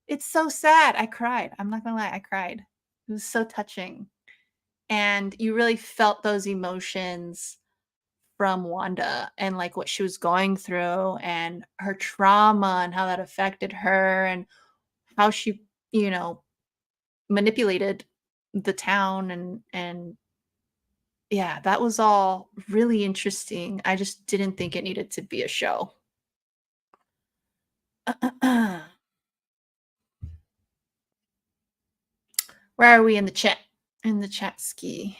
Speaker 1: It's so sad. I cried. I'm not gonna lie, I cried. It was so touching, and you really felt those emotions from Wanda and, like, what she was going through and her trauma and how that affected her and how she, you know, manipulated the town and yeah, that was all really interesting. I just didn't think it needed to be a show. Where are we in the chat? In the chat ski.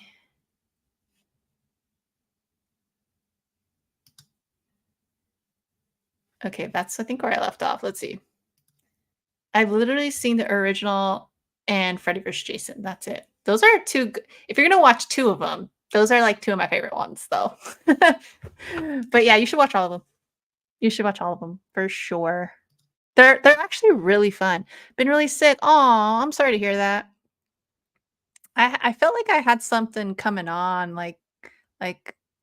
Speaker 1: Okay, that's I think where I left off. Let's see. I've literally seen the original and Freddy vs. Jason. That's it. Those are 2 g if you're gonna watch 2 of them, those are, like, 2 of my favorite ones, though. But, yeah, you should watch all of them. You should watch all of them for sure. They're actually really fun. Been really sick. Aw, I'm sorry to hear that. I felt like I had something coming on, like,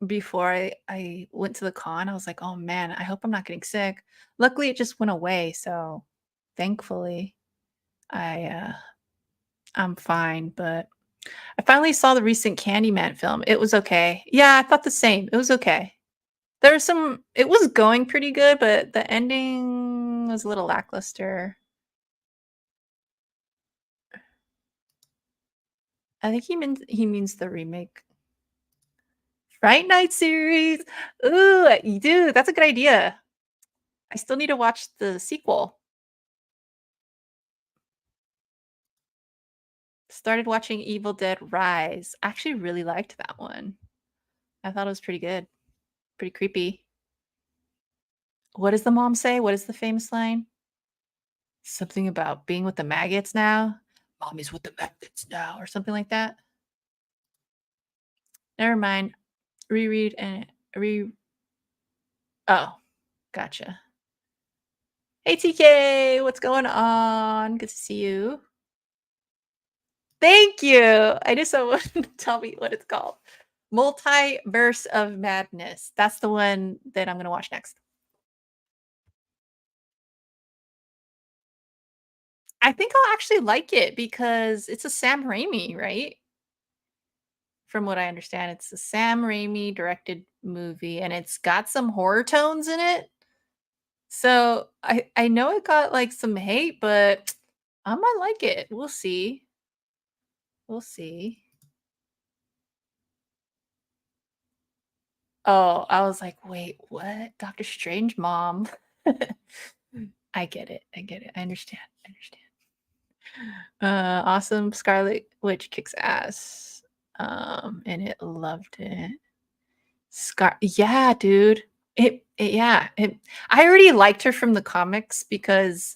Speaker 1: before I went to the con. I was like, "Oh, man, I hope I'm not getting sick." Luckily, it just went away, so thankfully, I, uh I'm fine, but I finally saw the recent Candyman film. It was okay. Yeah, I thought the same. It was okay. It was going pretty good, but the ending was a little lackluster. I think he means the remake. Fright Night series. Ooh, dude, that's a good idea. I still need to watch the sequel. Started watching Evil Dead Rise. Actually really liked that one. I thought it was pretty good. Pretty creepy. What does the mom say? What is the famous line? Something about being with the maggots now? "Mommy's with the maggots now," or something like that? Never mind. Reread and re Oh, gotcha. Hey TK, what's going on? Good to see you. Thank you. I just someone to tell me what it's called. Multiverse of Madness. That's the one that I'm gonna watch next. I think I'll actually like it because it's a Sam Raimi, right? From what I understand, it's a Sam Raimi directed movie and it's got some horror tones in it. So I know it got like some hate, but I might like it. We'll see. We'll see. Oh, I was like, "Wait, what? Doctor Strange mom?" I get it. I get it. I understand. I understand. Awesome Scarlet Witch kicks ass. And it loved it. Yeah, dude. Yeah, I already liked her from the comics because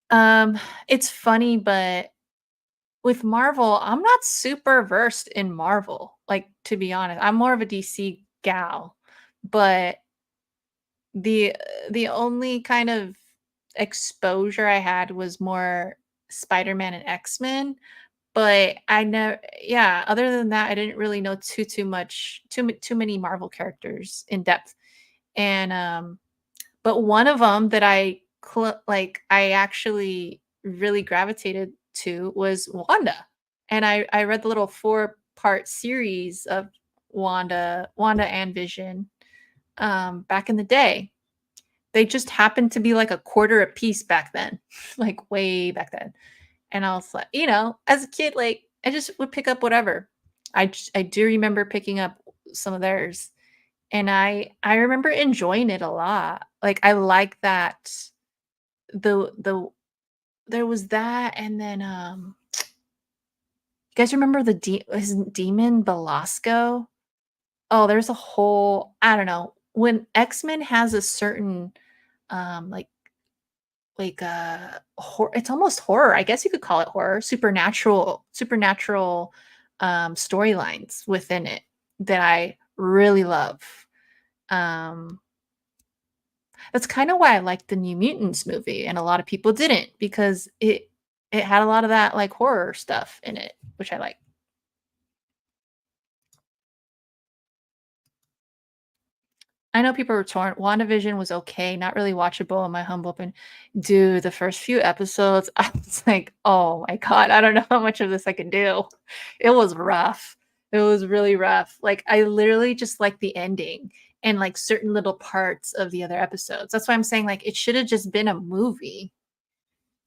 Speaker 1: um it's funny, but with Marvel, I'm not super versed in Marvel. Like to be honest, I'm more of a DC gal. But the the only kind of exposure I had was more Spider-Man and X-Men, but I know yeah, other than that, I didn't really know too much too many Marvel characters in depth. And but one of them that I actually really gravitated to was Wanda. And I read the little four-part series of Wanda and Vision back in the day. They just happened to be like a quarter a piece back then, like way back then. And I was like, as a kid, like I just would pick up whatever. I do remember picking up some of theirs, and I remember enjoying it a lot. Like I like that the there was that, and then you guys remember his demon Belasco? Oh, there's a whole I don't know when X Men has a certain like it's almost horror. I guess you could call it horror, supernatural storylines within it that I really love. Um that's kind of why I liked the New Mutants movie and a lot of people didn't because it had a lot of that like horror stuff in it, which I like. I know people were torn. WandaVision was okay, not really watchable in my humble opinion. Dude, the first few episodes, I was like, "Oh my god, I don't know how much of this I can do." It was rough. It was really rough. Like, I literally just like the ending and like certain little parts of the other episodes. That's why I'm saying like it should have just been a movie.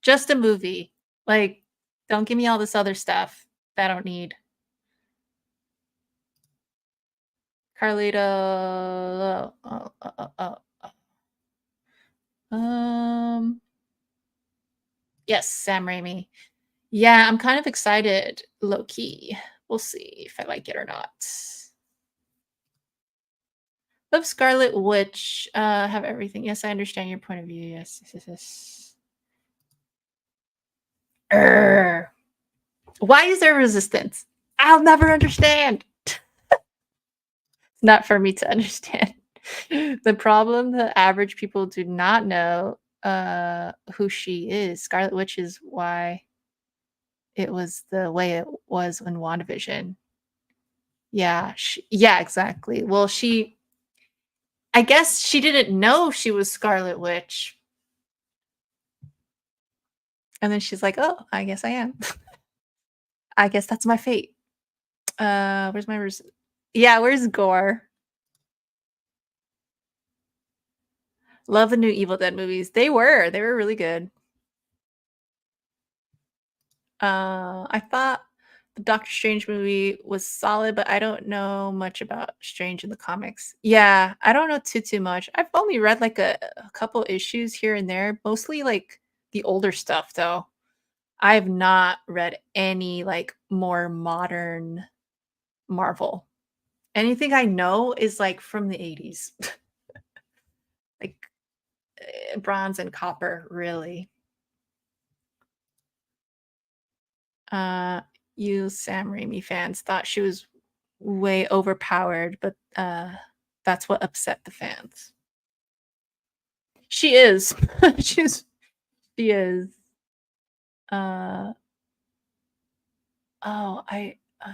Speaker 1: Just a movie. Like, don't give me all this other stuff that I don't need. Carlito. Um Yes, Sam Raimi. Yeah, I'm kind of excited, low key. We'll see if I like it or not. Love Scarlet Witch. Have everything. Yes, I understand your point of view. Yes, yes, yes, yes. Urgh. Why is there resistance? I'll never understand. Not for me to understand. The problem the average people do not know who she is. Scarlet Witch is why it was the way it was in WandaVision. Yeah, yeah, exactly. Well, I guess she didn't know she was Scarlet Witch, and then she's like, "Oh, I guess I am. I guess that's my fate." Where's my Yeah, where's Gore? Love the new Evil Dead movies. They were really good. I thought the Doctor Strange movie was solid, but I don't know much about Strange in the comics. Yeah, I don't know too much. I've only read like a couple issues here and there, mostly like the older stuff though. I have not read any like more modern Marvel. Anything I know is like from the 80s, like bronze and copper, really. Uh, you Sam Raimi fans thought she was way overpowered, but that's what upset the fans. She is. She's she is. Uh oh,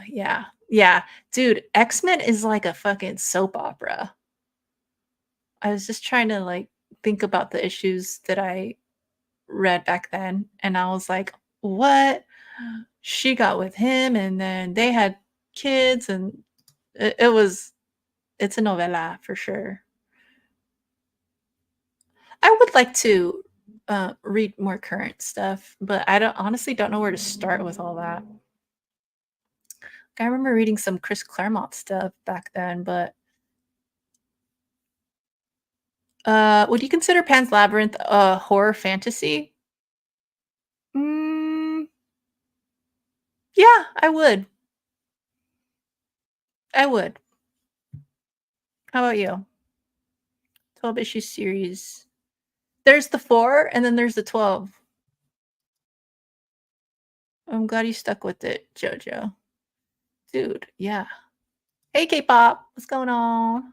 Speaker 1: yeah. Yeah. Dude, X-Men is like a fucking soap opera. I was just trying to like think about the issues that I read back then, and I was like, "What? She got with him and then they had kids and it was it's a novela for sure." I would like to read more current stuff, but I don't honestly don't know where to start with all that. I remember reading some Chris Claremont stuff back then, but would you consider Pan's Labyrinth a horror fantasy? Mm, yeah, I would. I would. How about you? 12 issue series. There's the 4 and then there's the 12. I'm glad you stuck with it, JoJo. Dude, yeah. Hey K-pop, what's going on?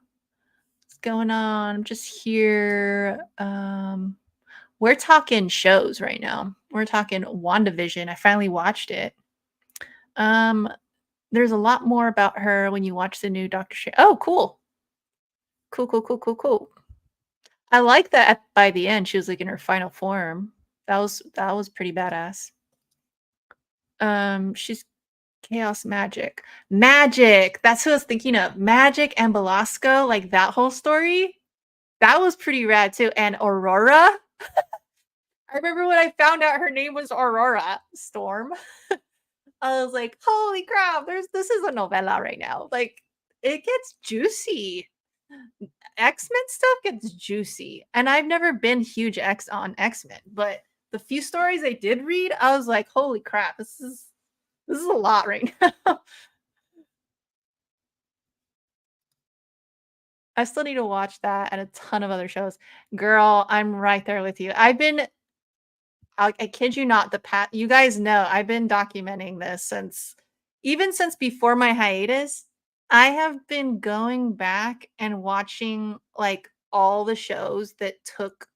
Speaker 1: What's going on? I'm just here. We're talking shows right now. We're talking WandaVision. I finally watched it. Um, there's a lot more about her when you watch the new Doctor Strange. Oh, cool. Cool, cool, cool, cool, cool. I like that by the end she was like in her final form. That was pretty badass. She's Chaos Magic. Magic! That's who I was thinking of. Magic and Belasco, like that whole story. That was pretty rad too. And Aurora. I remember when I found out her name was Aurora Storm. I was like, "Holy crap! This is a novella right now." Like it gets juicy. X-Men stuff gets juicy. And I've never been huge X on X-Men, but the few stories I did read, I was like, "Holy crap, this is a lot right now." I still need to watch that and a ton of other shows. Girl, I'm right there with you. I kid you not, the pat you guys know I've been documenting this since even since before my hiatus. I have been going back and watching like all the shows that took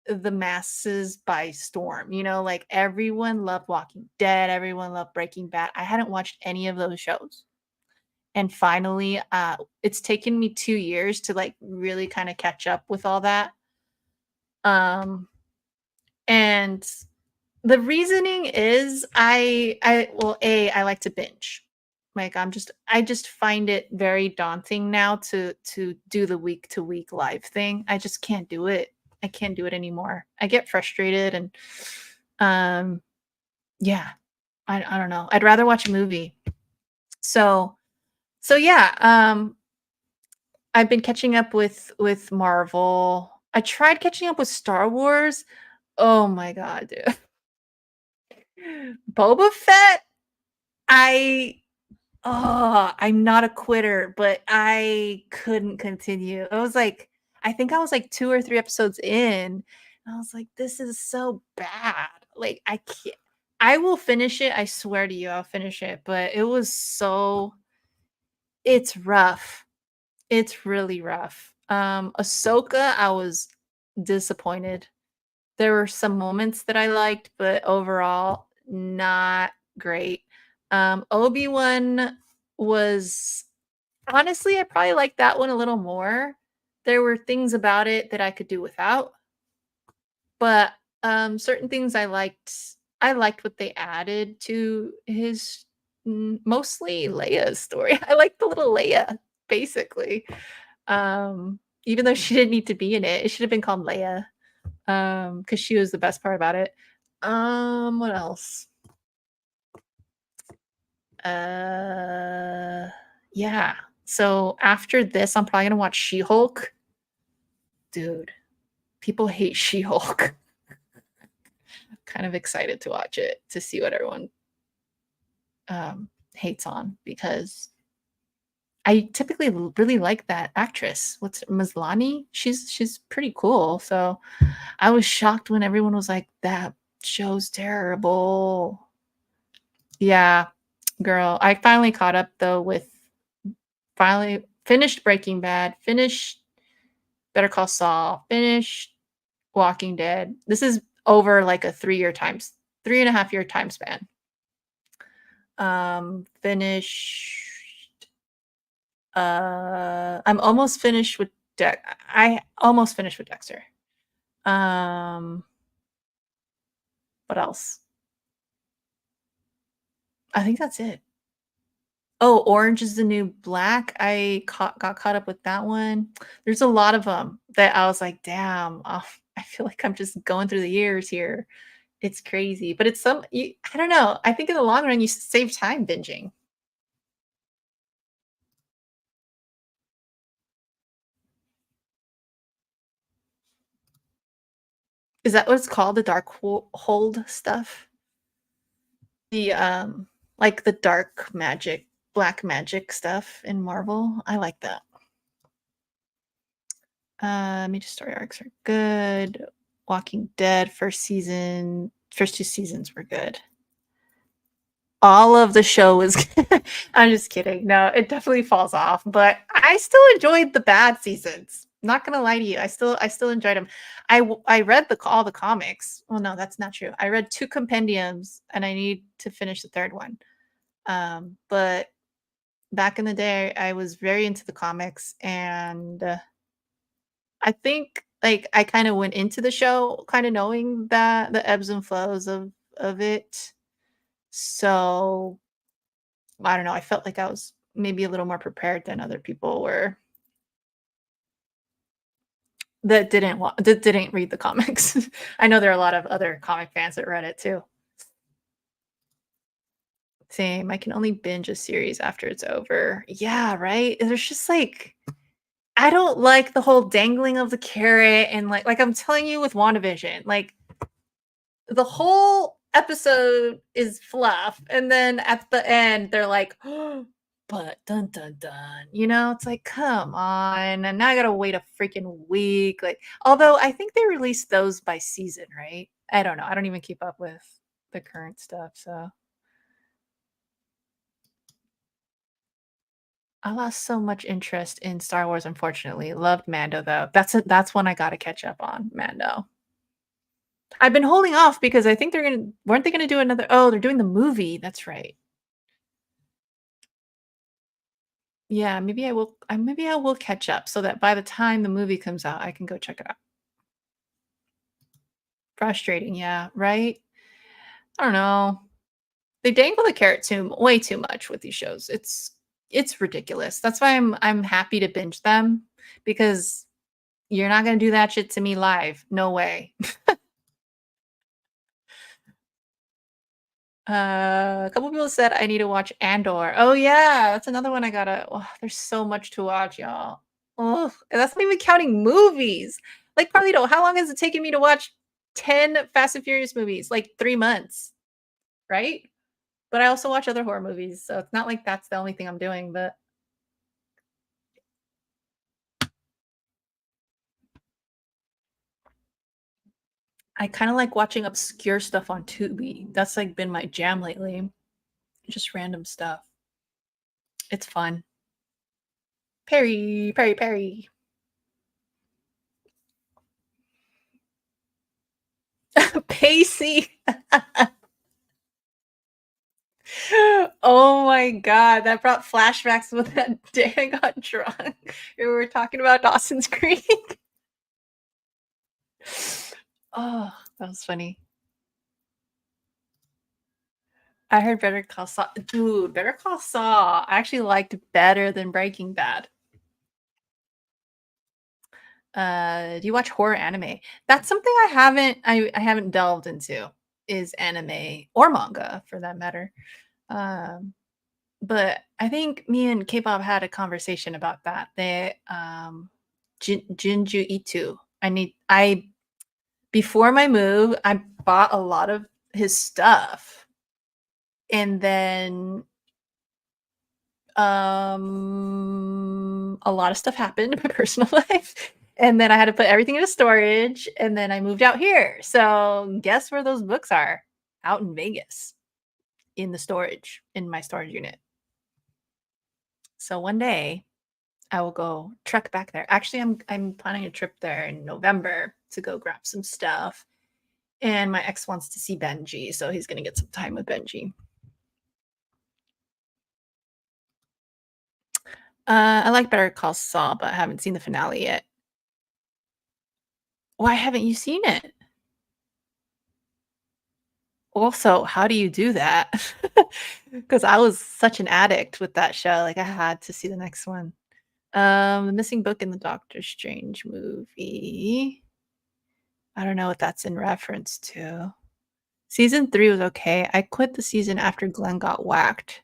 Speaker 1: the masses by storm. Like everyone loved Walking Dead, everyone loved Breaking Bad. I hadn't watched any of those shows. And finally, it's taken me 2 years to like really kind of catch up with all that. Um and the reasoning is I like to binge. Like I just find it very daunting now to do the week to week live thing. I just can't do it. I can't do it anymore. I get frustrated and um yeah, I don't know. I'd rather watch a movie. So yeah, I've been catching up with Marvel. I tried catching up with Star Wars. Oh my god, dude. Boba Fett, I I'm not a quitter, but I couldn't continue. I think I was like 2 or 3 episodes in, and I was like, "This is so bad." Like, I can't I will finish it, I swear to you, I'll finish it, but it's rough. It's really rough. Ahsoka, I was disappointed. There were some moments that I liked, but overall, not great. Obi-Wan was honestly, I probably liked that one a little more. There were things about it that I could do without, but certain things I liked. I liked what they added to his mostly Leia's story. I liked the little Leia, basically. Even though she didn't need to be in it, it should have been called Leia. Because she was the best part about it. What else? Yeah. So after this, I'm probably gonna watch She-Hulk. Dude, people hate She-Hulk. Kind of excited to watch it to see what everyone hates on because I typically really like that actress. What's Maslany? She's pretty cool. So I was shocked when everyone was like, "That show's terrible." Yeah, girl. I finally caught up though with Finally finished Breaking Bad, finished Better Call Saul, finished Walking Dead. This is over like a 3-year times 3.5-year time span. Finished I'm almost finished with I almost finished with Dexter. Um, what else? I think that's it. Oh, Orange is the New Black. Got caught up with that one. There's a lot of them that I was like, "Damn, I feel like I'm just going through the years here." It's crazy, but it's some you I don't know. I think in the long run, you save time binging. Is that what it's called? The dark hold stuff? The, like the dark magic, black magic stuff in Marvel? I like that. Major story arcs are good. Walking Dead first 2 seasons were good. All of the show was I'm just kidding. No, it definitely falls off, but I still enjoyed the bad seasons. Not gonna lie to you, I still enjoyed them. I read all the comics. Well, no, that's not true. I read 2 compendiums, and I need to finish the 3rd one. But back in the day, I was very into the comics, and, I think, like, I kinda went into the show kinda knowing that the ebbs and flows of it. So I don't know, I felt like I was maybe a little more prepared than other people were that didn't read the comics. I know there are a lot of other comic fans that read it too. Same, I can only binge a series after it's over. Yeah, right? There's just like I don't like the whole dangling of the carrot and like I'm telling you with WandaVision, like the whole episode is fluff, and then at the end, they're like, "But dun dun dun," it's like, "Come on," and now I gotta wait a freaking week, like although I think they release those by season, right? I don't know, I don't even keep up with the current stuff, so I lost so much interest in Star Wars, unfortunately. Loved Mando, though. That's one I gotta catch up on, Mando. I've been holding off because I think weren't they gonna do another they're doing the movie, that's right. Yeah, maybe I will catch up so that by the time the movie comes out, I can go check it out. Frustrating, yeah, right? I don't know. They dangle the carrot way too much with these shows. It's ridiculous. That's why I'm happy to binge them because you're not gonna do that shit to me live. No way. A couple people said I need to watch Andor. Oh yeah, that's another one I gotta. Oh, there's so much to watch, y'all. Oh, and that's not even counting movies. Like Carlito, how long has it taken me to watch 10 Fast and Furious movies? Like 3 months, right? But I also watch other horror movies, so it's not like that's the only thing I'm doing. But I kind of like watching obscure stuff on Tubi. That's like been my jam lately. Just random stuff. It's fun. Perry, Perry, Perry. Pacey. Oh my god, that brought flashbacks with that day I got drunk. We were talking about Dawson's Creek. Oh, that was funny. I heard Better Call Saul. Dude, Better Call Saul, I actually liked better than Breaking Bad. Do you watch horror anime? That's something I haven't delved into, is anime or manga for that matter. Um, but I think me and K-pop had a conversation about that. Jinju Ito. I before my move, I bought a lot of his stuff, and then a lot of stuff happened in my personal life, and then I had to put everything into storage, and then I moved out here. So guess where those books are? Out in Vegas in my storage unit. So one day I will go trek back there. Actually, I'm planning a trip there in November to go grab some stuff. And my ex wants to see Benji, so he's gonna get some time with Benji. I like Better Call Saul, but I haven't seen the finale yet. Why haven't you seen it? Also, how do you do that? Because I was such an addict with that show, like, I had to see the next one. The Missing Book in the Doctor Strange movie. I don't know what that's in reference to. Season 3 was okay. I quit the season after Glenn got whacked.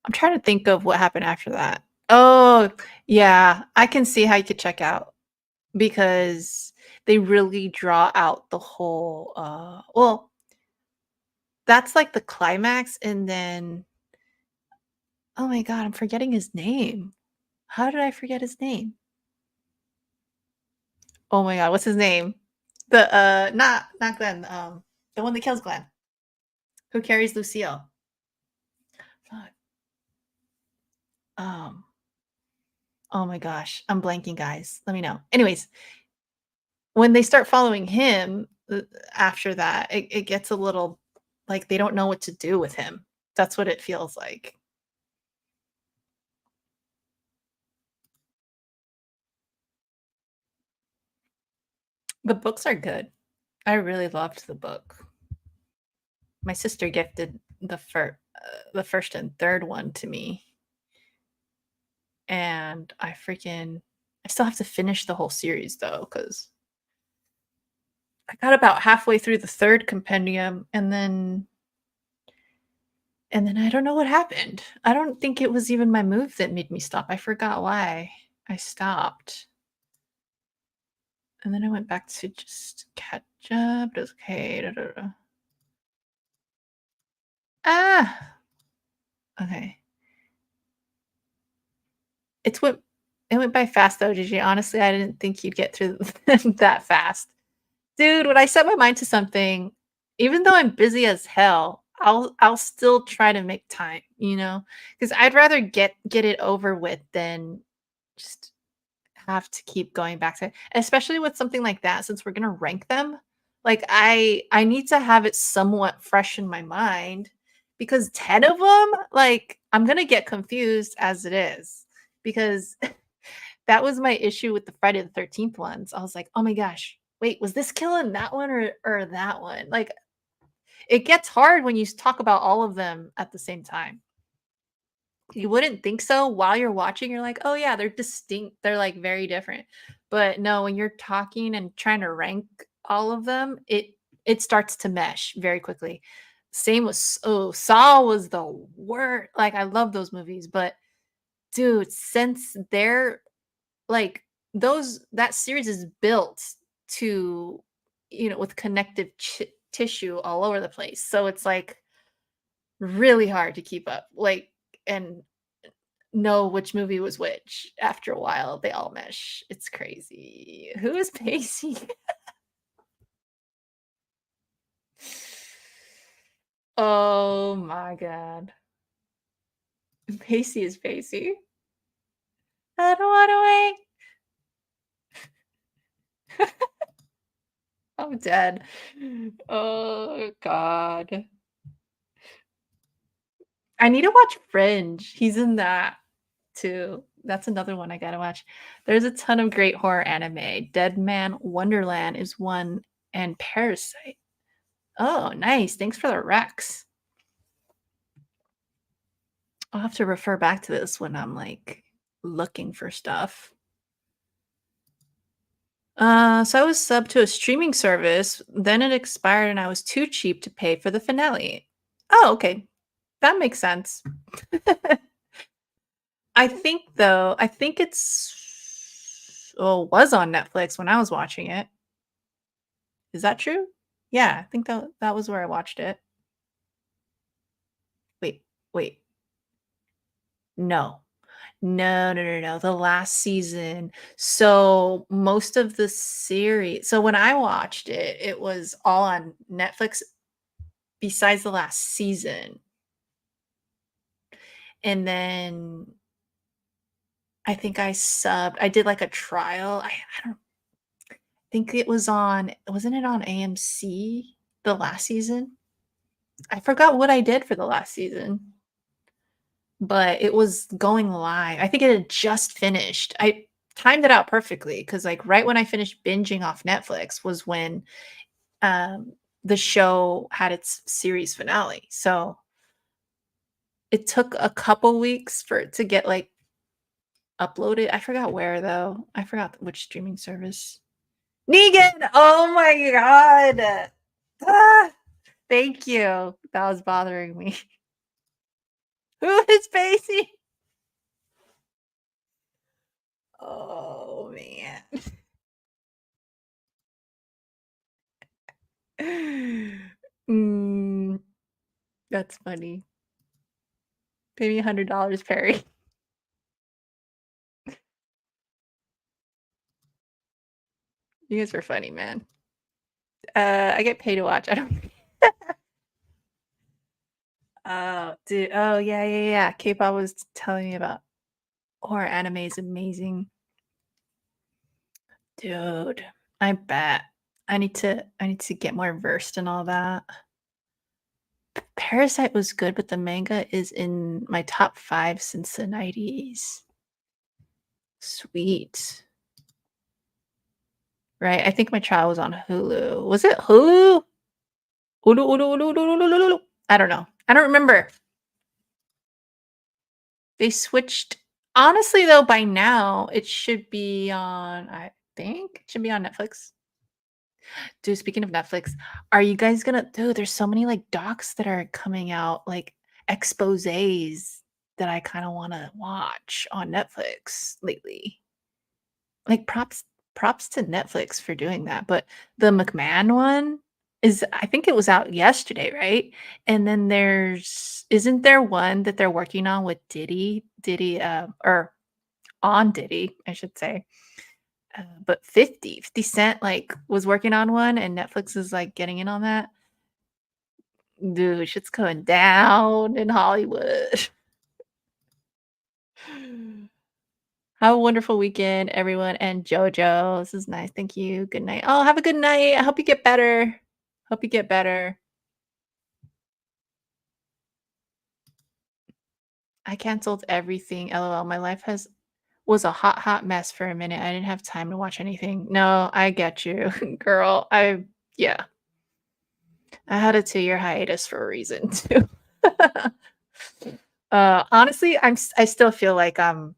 Speaker 1: I'm trying to think of what happened after that. Oh, yeah, I can see how you could check out because they really draw out the whole, well, that's like the climax, and then oh my god, I'm forgetting his name. How did I forget his name? Oh my god, what's his name? The, not Glenn, the one that kills Glenn, who carries Lucille. Fuck, um, oh my gosh, I'm blanking, guys. Let me know. Anyways, when they start following him, after that, it gets a little like they don't know what to do with him. That's what it feels like. The books are good. I really loved the book. My sister gifted the first and third one to me, and I still have to finish the whole series though, because I got about halfway through the third compendium, and then I don't know what happened. I don't think it was even my move that made me stop. I forgot why I stopped. And then I went back to just catch up. It was okay. Da, da, da. Ah, okay. It's what it went by fast though, Gigi. Honestly, I didn't think you'd get through that fast. Dude, when I set my mind to something, even though I'm busy as hell, I'll still try to make time, you know? Because I'd rather get it over with than just have to keep going back to it, especially with something like that since we're gonna rank them. Like, I need to have it somewhat fresh in my mind because 10 of them, like, I'm gonna get confused as it is because that was my issue with the Friday the 13th ones. I was like, "Oh my gosh, wait, was this killing that one or that one?" Like, it gets hard when you talk about all of them at the same time. You wouldn't think so while you're watching, you're like, "Oh, yeah, they're distinct, they're, like, very different." But no, when you're talking and trying to rank all of them, it starts to mesh very quickly. Same with Saw was the worst. Like, I love those movies, but dude, since they're like, those that series is built to, with connective tissue all over the place, so it's, like, really hard to keep up, like, and know which movie was which. After a while, they all mesh. It's crazy. Who is Pacey? Oh my god. Pacey is Pacey. I don't wanna wait. I'm dead. Oh god. I need to watch Fringe. He's in that too. That's another one I gotta watch. There's a ton of great horror anime. Dead Man Wonderland is one, and Parasite. Oh, nice. Thanks for the Rex. I'll have to refer back to this when I'm, like, looking for stuff. So I was subbed to a streaming service, then it expired and I was too cheap to pay for the finale. Oh, okay. That makes sense. I think it's was on Netflix when I was watching it. Is that true? Yeah, I think that was where I watched it. Wait, wait. No. No, no, no, no, the last season. So, most of the series so when I watched it, it was all on Netflix besides the last season, and then I think I did, like, a trial. I don't think it was on wasn't it on AMC, the last season? I forgot what I did for the last season, but it was going live. I think it had just finished. I timed it out perfectly because, like, right when I finished binging off Netflix was when, um, the show had its series finale. So, it took a couple weeks for it to get, like, uploaded. I forgot where, though. I forgot which streaming service. Negan! Oh my god! Ah, thank you. That was bothering me. Who is Pacey? Oh, man. Mm, that's funny. Pay me $100, Perry. You guys were funny, man. I get paid to watch. I don't. Oh, dude. Oh, yeah, yeah, yeah. K-pop was telling me about horror anime is amazing, dude. I bet. I need to get more versed in all that. Parasite was good, but the manga is in my top 5 since the 90s. Sweet. Right, I think my trial was on Hulu. Was it Hulu? Hulu, Hulu, Hulu, Hulu, Hulu, Hulu, Hulu. I don't know. I don't remember. They switched honestly, though, by now, it should be on I think it should be on Netflix. Dude, speaking of Netflix, are you guys gonna dude, there's so many, like, docs that are coming out, like, exposés that I kinda wanna watch on Netflix lately. Like, props to Netflix for doing that, but the McMahon one is I think it was out yesterday, right? And then there's isn't there one that they're working on with or on Diddy, I should say, but 50 Cent, like, was working on one, and Netflix is, like, getting in on that. Dude, shit's going down in Hollywood. Have a wonderful weekend, everyone, and JoJo. This is nice. Thank you. Good night. Oh, have a good night. I hope you get better. Hope you get better. I canceled everything. LOL. My life has was a hot, hot mess for a minute. I didn't have time to watch anything. No, I get you, girl. Yeah, I had a 2-year hiatus for a reason too. Honestly, I still feel like I'm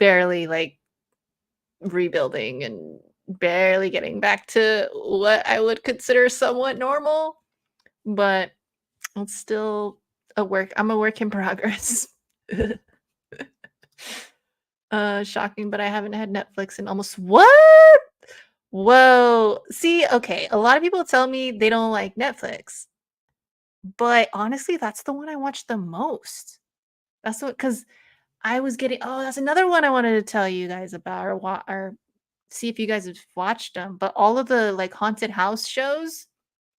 Speaker 1: barely like rebuilding and barely getting back to what I would consider somewhat normal, but it's still I'm a work in progress. Shocking, but I haven't had Netflix in almost what? Whoa. See, okay, a lot of people tell me they don't like Netflix, but honestly, that's the one I watch the most. That's what because I was getting oh, that's another one I wanted to tell you guys about or see if you guys have watched them. But all of the like haunted house shows,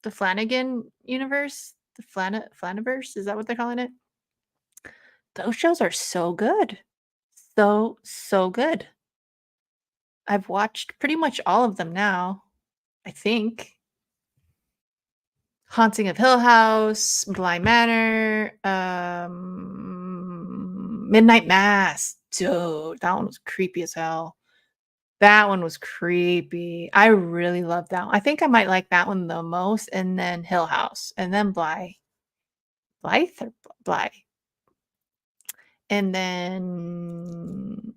Speaker 1: the Flanagan universe, the Flaniverse, is that what they're calling it? Those shows are so good. So, so good. I've watched pretty much all of them now, I think. Haunting of Hill House, Bly Manor, Midnight Mass. Dude, that one was creepy as hell. That one was creepy. I really love that one. I think I might like that one the most, and then Hill House, and then Blythe or Bly, and then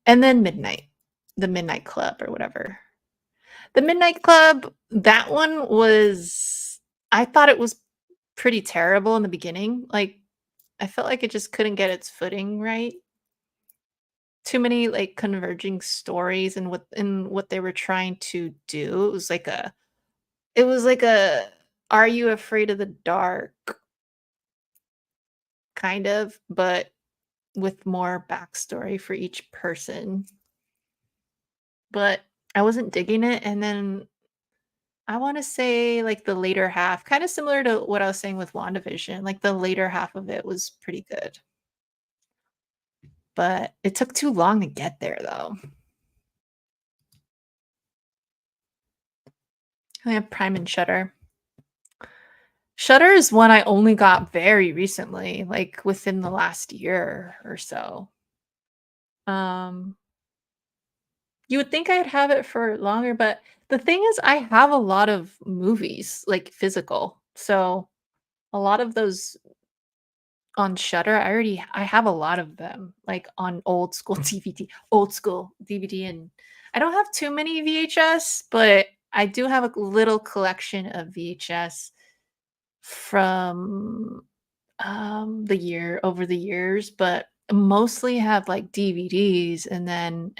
Speaker 1: Midnight, the Midnight Club or whatever. The Midnight Club, that one was I thought it was pretty terrible in the beginning. Like, I felt like it just couldn't get its footing right. Too many like converging stories and what they were trying to do. It was like a Are You Afraid of the Dark kind of, but with more backstory for each person. But I wasn't digging it, and then I wanna say, like, the later half, kinda similar to what I was saying with WandaVision, like, the later half of it was pretty good. but it took too long to get there though. I have Prime and Shutter. Shutter is one I only got very recently, like within the last year or so. Um, you would think I'd have it for longer, but the thing is I have a lot of movies, like physical. So a lot of those on Shutter, I have a lot of them, like on old school DVD, old school DVD, and I don't have too many VHS, but I do have a little collection of VHS from the year over the years, but mostly have like DVDs, and then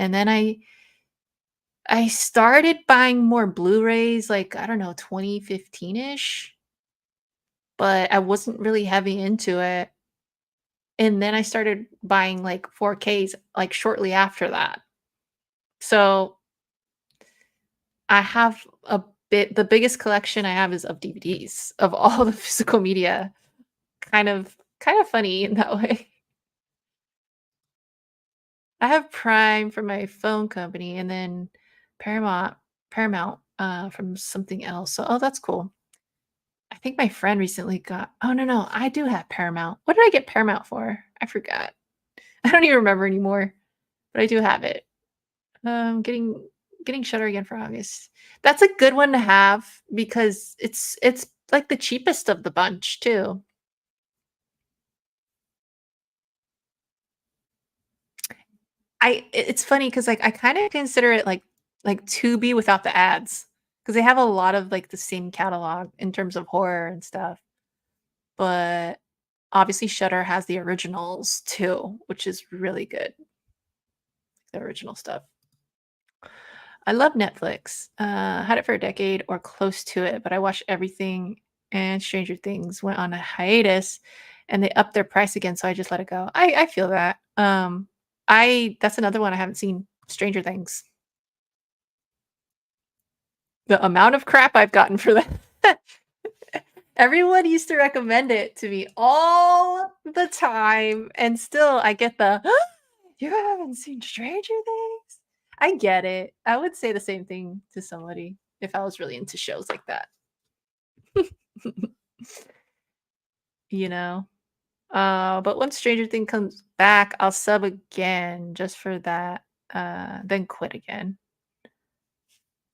Speaker 1: I started buying more Blu-rays like I don't know 2015ish, but I wasn't really heavy into it. And then I started buying like 4Ks like shortly after that. So I have the biggest collection I have is of DVDs of all the physical media. Kind of funny in that way. I have Prime from my phone company and then Paramount from something else. So oh that's cool. I think my friend recently got oh no, I do have Paramount. What did I get Paramount for? I forgot. I don't even remember anymore, but I do have it. Getting Shutter again for August. That's a good one to have because it's like the cheapest of the bunch too. It's funny because like I kind of consider it like Tubi without the ads because they have a lot of like the same catalog in terms of horror and stuff. But obviously Shutter has the originals too, which is really good. The original stuff. I love Netflix. Had it for a decade or close to it, but I watched everything and Stranger Things went on a hiatus and they upped their price again, so I just let it go. I feel that. I that's another one I haven't seen, Stranger Things. The amount of crap I've gotten for that. Everyone used to recommend it to me all the time, and still I get the you haven't seen Stranger Things? I get it. I would say the same thing to somebody if I was really into shows like that. You know? But once Stranger Thing comes back, I'll sub again just for that, then quit again.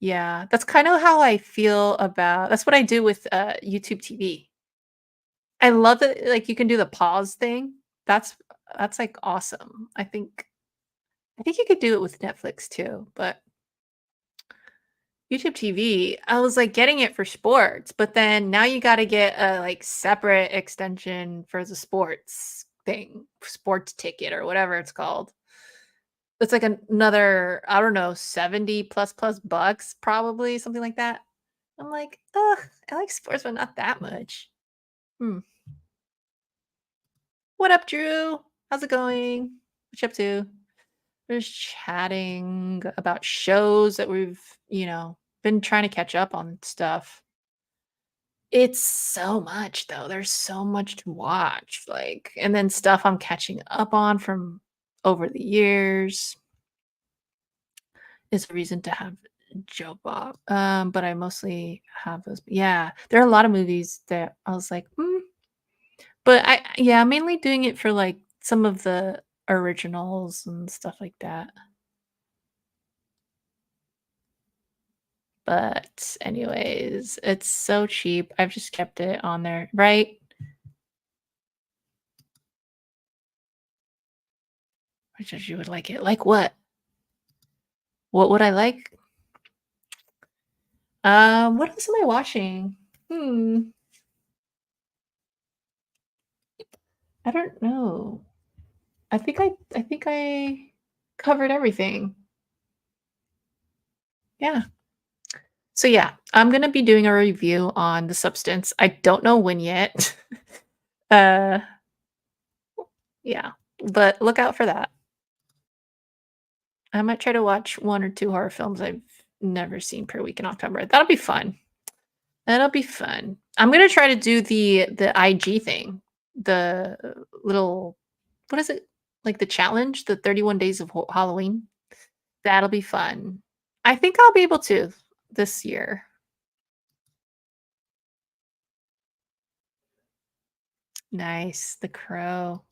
Speaker 1: Yeah, that's kind of how I feel about that's what I do with, YouTube TV. I love that, like, you can do the pause thing. That's that's, like, awesome. I think you could do it with Netflix too, but YouTube TV, I was, like, getting it for sports, but then now you gotta get a, like, separate extension for the sports thing, sports ticket or whatever it's called. It's like another, I don't know, 70 plus bucks probably, something like that. I'm like, "Ugh, I like sports, but not that much." Hmm. What up, Drew? How's it going? What you up to? We're just chatting about shows that we've been trying to catch up on stuff. It's so much though. There's so much to watch, like, and then stuff I'm catching up on from over the years is a reason to have Joe Bob. But I mostly have those. Yeah, there are a lot of movies that I was like, but yeah, I'm mainly doing it for like some of the originals and stuff like that. But anyways, it's so cheap. I've just kept it on there, right? I judge you would like it. Like what? What would I like? What else am I watching? Hmm. I don't know. I think I covered everything. Yeah. So yeah, I'm gonna be doing a review on the substance. I don't know when yet. uh yeah. But look out for that. I might try to watch one or two horror films I've never seen per week in October. That'll be fun. That'll be fun. I'm gonna try to do the IG thing. The little what is it? like the challenge, the 31 days of Halloween. That'll be fun. I think I'll be able to this year. Nice, The Crow.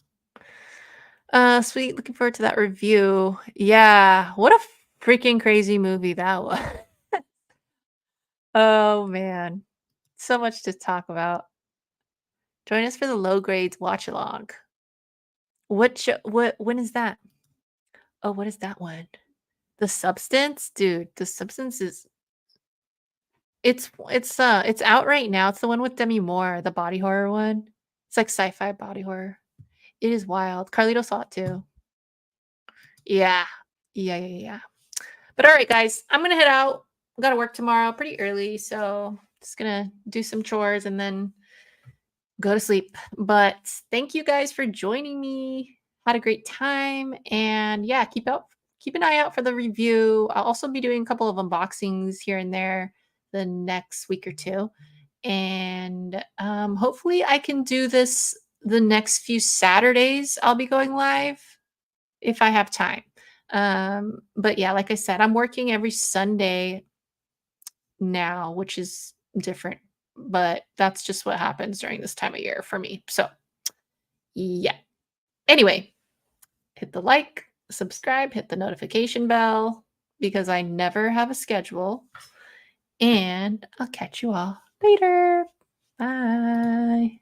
Speaker 1: Sweet. Looking forward to that review. Yeah, what a freaking crazy movie that was. Oh man, so much to talk about. Join us for the low grades watch along. What? When is that? Oh, what is that one? The Substance, dude. The Substance is it's out right now. It's the one with Demi Moore, the body horror one. It's like sci-fi body horror. It is wild. Carlito saw it too. Yeah. Yeah. But all right, guys, I'm gonna head out. I gotta work tomorrow pretty early, so just gonna do some chores and then go to sleep. But thank you guys for joining me. Had a great time, and yeah, keep an eye out for the review. I'll also be doing a couple of unboxings here and there the next week or two, and hopefully I can do this the next few Saturdays. I'll be going live if I have time. But yeah, like I said, I'm working every Sunday now, which is different, but that's just what happens during this time of year for me. So, yeah. Anyway, hit the like, subscribe, hit the notification bell because I never have a schedule. And I'll catch you all later. Bye.